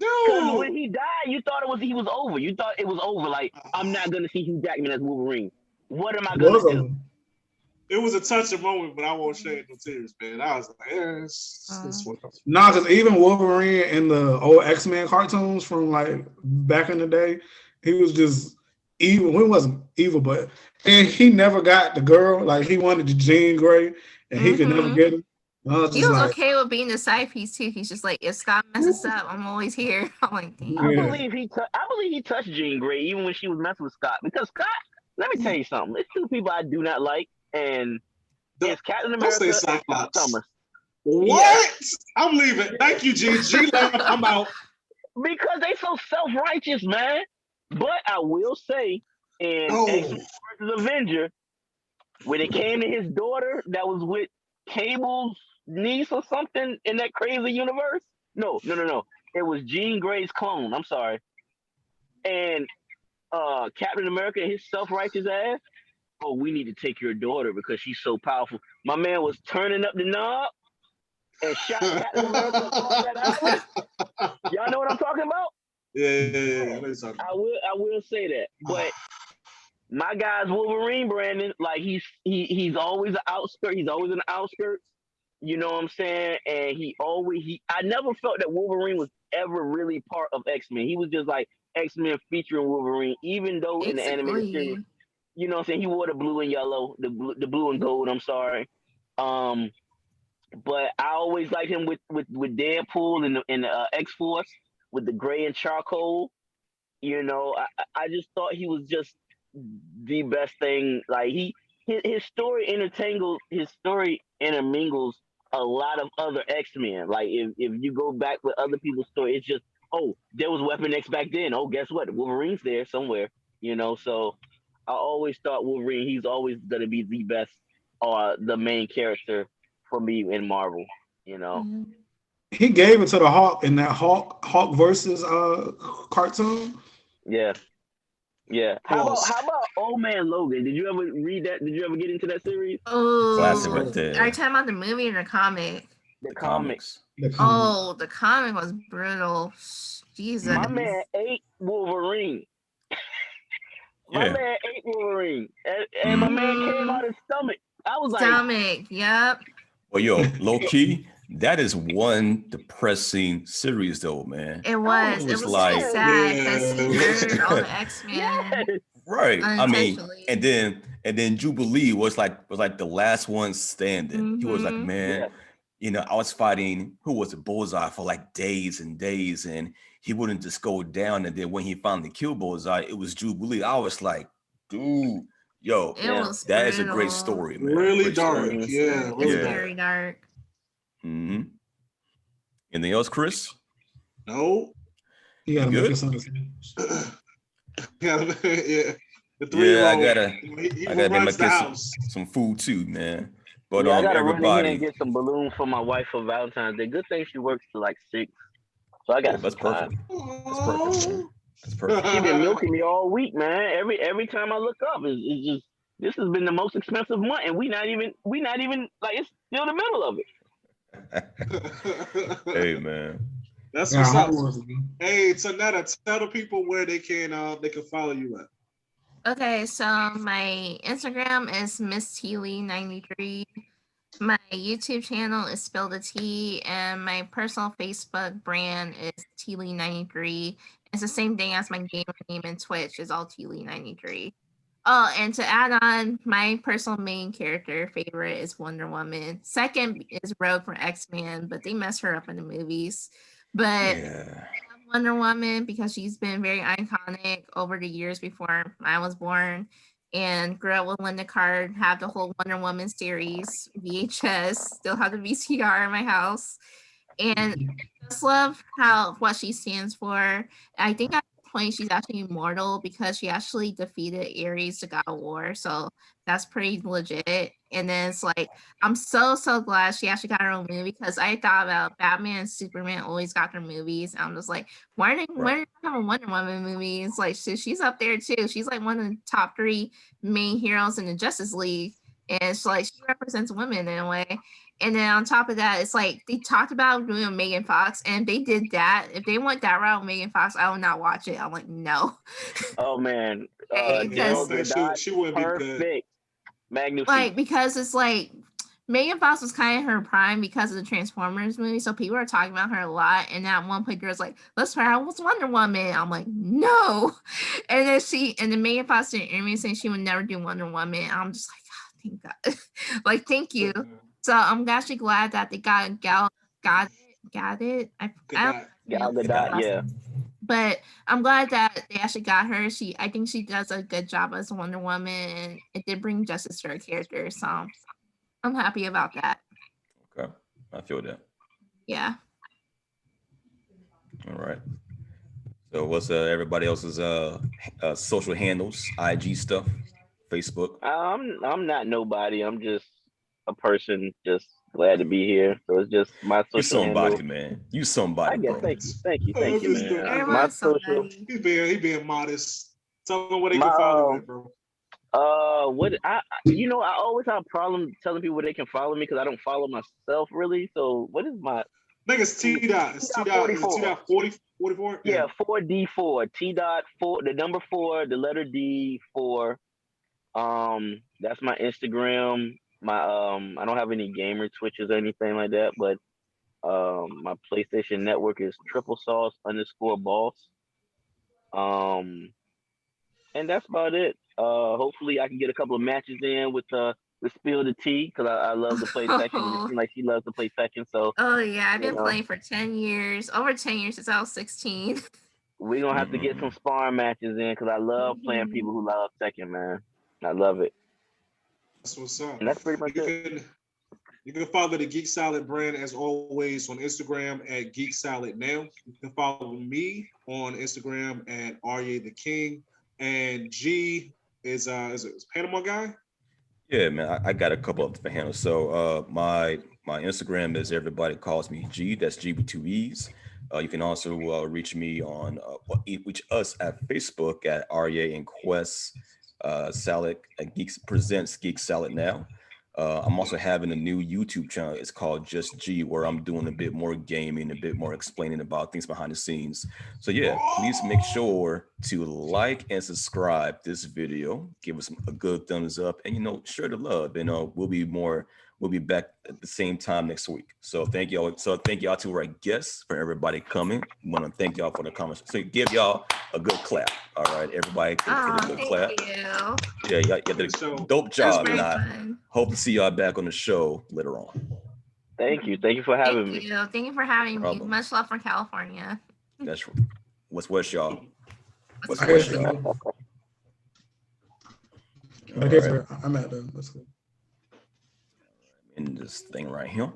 Speaker 2: dude.
Speaker 5: When he died, you thought he was over. You thought it was over. Like, I'm not gonna see Hugh Jackman as Wolverine. What am I gonna do?
Speaker 2: It was a touching moment, but I won't shed no tears, man. I was like, it's
Speaker 3: nah, because even Wolverine in the old X-Men cartoons from like back in the day, he was just evil. He wasn't evil, and he never got the girl. Like, he wanted the Jean Grey, and he could never get her.
Speaker 4: He was okay with being the side piece too. He's just like, if Scott messes up, I'm always here. I'm like, damn.
Speaker 5: I believe he touched Jean Grey even when she was messing with Scott. Because Scott, let me tell you something. There's two people I do not like, and it's Captain America and Scott Summers.
Speaker 2: What? Yeah. I'm leaving. Thank you, G. Left. I'm out.
Speaker 5: Because they so self-righteous, man. But I will say, in X-Men vs. Avenger, when it came to his daughter that was with Cable's niece or something in that crazy universe. No. It was Jean Grey's clone. I'm sorry. And Captain America, his self-righteous ass. Oh, we need to take your daughter because she's so powerful. My man was turning up the knob and shot Captain America off that island. Y'all know what I'm talking about?
Speaker 2: Yeah.
Speaker 5: I will say that. But my guy's Wolverine, Brandon. Like, he's always an outskirt. He's always in the outskirts. You know what I'm saying? And I never felt that Wolverine was ever really part of X-Men. He was just like X-Men featuring Wolverine, even though in the animated series, you know what I'm saying, he wore the blue and yellow, the blue and gold. I'm sorry. But I always liked him with Deadpool and the X-Force with the gray and charcoal. You know, I just thought he was just the best thing. Like, his story intermingles a lot of other X-Men. Like, if you go back with other people's story, it's just, there was Weapon X back then. Oh, guess what? Wolverine's there somewhere. You know, so I always thought Wolverine, he's always gonna be the best or the main character for me in Marvel. You know.
Speaker 3: He gave it to the Hawk in that Hawk versus cartoon.
Speaker 5: Yeah. How about Old Man Logan? Did you ever read that? Did you ever get into that series?
Speaker 4: Oh,
Speaker 1: classic right there.
Speaker 4: Are you talking about the movie or the comic?
Speaker 5: The comics.
Speaker 4: Oh, the comic was brutal. Jesus.
Speaker 5: My man ate Wolverine. My man ate Wolverine. And my man came out his stomach. I was like,
Speaker 4: yep.
Speaker 1: Well, yo, low key, that is one depressing series, though, man.
Speaker 4: It was. It was like sad because he murdered all the X-Men.
Speaker 1: Right. I mean, and then Jubilee was like the last one standing. He was like, man, I was fighting who was it, Bullseye for like days and days, and he wouldn't just go down. And then when he finally killed Bullseye, it was Jubilee. I was like, dude, yo, that is a great story, man.
Speaker 2: Really
Speaker 1: great
Speaker 2: dark.
Speaker 1: Story.
Speaker 2: Yeah,
Speaker 4: it's very dark.
Speaker 1: Anything else, Chris?
Speaker 2: No.
Speaker 3: You gotta
Speaker 1: good?
Speaker 3: make us understand.
Speaker 2: Yeah. The 3-year-old. He
Speaker 1: I gotta
Speaker 2: runs
Speaker 1: make
Speaker 2: the
Speaker 1: my
Speaker 2: house.
Speaker 1: kids some food too, man. But
Speaker 5: Yeah, I gotta run in here and
Speaker 1: everybody,
Speaker 5: get some balloons for my wife for Valentine's Day. Good thing she works till like 6, so I got some
Speaker 1: that's perfect.
Speaker 5: time.
Speaker 1: That's perfect, man. That's perfect.
Speaker 5: She been milking me all week, man. Every time I look up, it's just this has been the most expensive month, and we not even like it's still the middle of it.
Speaker 1: Hey, man.
Speaker 2: That's
Speaker 3: Yeah,
Speaker 2: what's up.
Speaker 3: homework again.
Speaker 2: Hey, Tanetta, tell the people where they can follow you at.
Speaker 4: Okay, so my Instagram is Miss Teely93. My YouTube channel is Spill the Tea, and my personal Facebook brand is Teely93. It's the same thing as my gamer name and Twitch is all Teely93. Oh, and to add on, my personal main character favorite is Wonder Woman. Second is Rogue from X-Men, but they messed her up in the movies. But
Speaker 1: Yeah.
Speaker 4: Wonder Woman because she's been very iconic over the years before I was born, and grew up with Linda Card, have the whole Wonder Woman series VHS, still have the VCR in my house, and just love what she stands for. I think at this point she's actually immortal because she actually defeated Ares, the god of war, so that's pretty legit. And then it's like I'm so glad she actually got her own movie because I thought about Batman and Superman always got their movies. I'm just like, why didn't they have a Wonder Woman movie? It's like she's up there too. She's like one of the top 3 main heroes in the Justice League, and it's like she represents women in a way. And then on top of that, it's like they talked about doing Megan Fox, and they did that. If they went that route with Megan Fox, I will not watch it. I'm like, no.
Speaker 5: Oh man,
Speaker 2: She wouldn't be good.
Speaker 5: Perfect. Magnificent.
Speaker 4: Like, because it's like Megan Fox was kind of her prime because of the Transformers movie, so people are talking about her a lot. And at one point, there's like, let's try out what's Wonder Woman. I'm like, no. And then Megan Fox did an interview saying she would never do Wonder Woman. I'm just like, oh, thank God. Like, thank you. So I'm actually glad that they got Gal Gadot. I
Speaker 5: Gal Gadot, yeah.
Speaker 4: But I'm glad that they actually got her. I think she does a good job as Wonder Woman, and it did bring justice to her character. So I'm happy about that.
Speaker 1: Okay, I feel that.
Speaker 4: Yeah.
Speaker 1: All right. So what's everybody else's social handles, IG stuff, Facebook?
Speaker 5: I'm not nobody. I'm just a person, just glad to be here. So it's just my social.
Speaker 1: You somebody,
Speaker 5: handle.
Speaker 1: Man. You somebody,
Speaker 5: I guess,
Speaker 1: bro.
Speaker 5: Thank you, man. My social.
Speaker 2: He being modest. Tell them where they can follow me, bro.
Speaker 5: What I always have a problem telling people where they can follow me because I don't follow myself really. So what is my?
Speaker 2: I think it's T dot. It's T dot 44.
Speaker 5: Yeah, 4D4. T dot 4. The number 4. The letter D 4. That's my Instagram. My I don't have any gamer Twitches or anything like that, but my PlayStation network is @boss. And that's about it. Hopefully I can get a couple of matches in with Spill the Tea because I love to play Tekken. And it seems like she loves to play Tekken. So
Speaker 4: yeah, I've been playing for 10 years, over 10 years since I was 16.
Speaker 5: We're gonna have to get some sparring matches in because I love playing people who love Tekken, man. I love it.
Speaker 2: That's what's up.
Speaker 5: And that's pretty much it.
Speaker 2: You can follow the Geek Salad brand as always on Instagram at Geek Salad Now. You can follow me on Instagram at Arya the King. And G is Panama guy?
Speaker 1: Yeah, man. I got a couple of different handles. So my Instagram is everybody calls me G. That's G with 2 E's. You can also reach me on reach us at Facebook at Arya and Quest Salad Geeks presents Geek Salad Now. I'm also having a new YouTube channel. It's called Just G, where I'm doing a bit more gaming, a bit more explaining about things behind the scenes. So yeah, please make sure to like and subscribe this video. Give us a good thumbs up, and share the love. And we'll be back at the same time next week. So thank y'all. So thank y'all to our guests for everybody coming. I want to thank y'all for the comments. So give y'all a good clap. All right, everybody, get a good clap.
Speaker 4: You.
Speaker 1: Yeah, y'all did a dope job, and I hope to see y'all back on the show later on.
Speaker 5: Thank you for having me.
Speaker 4: Thank you for having me. Much love from California.
Speaker 1: That's what's West, y'all. What's
Speaker 3: I
Speaker 1: West,
Speaker 3: guess
Speaker 1: y'all.
Speaker 3: I guess I'm at the. Let's go.
Speaker 1: In this thing right here.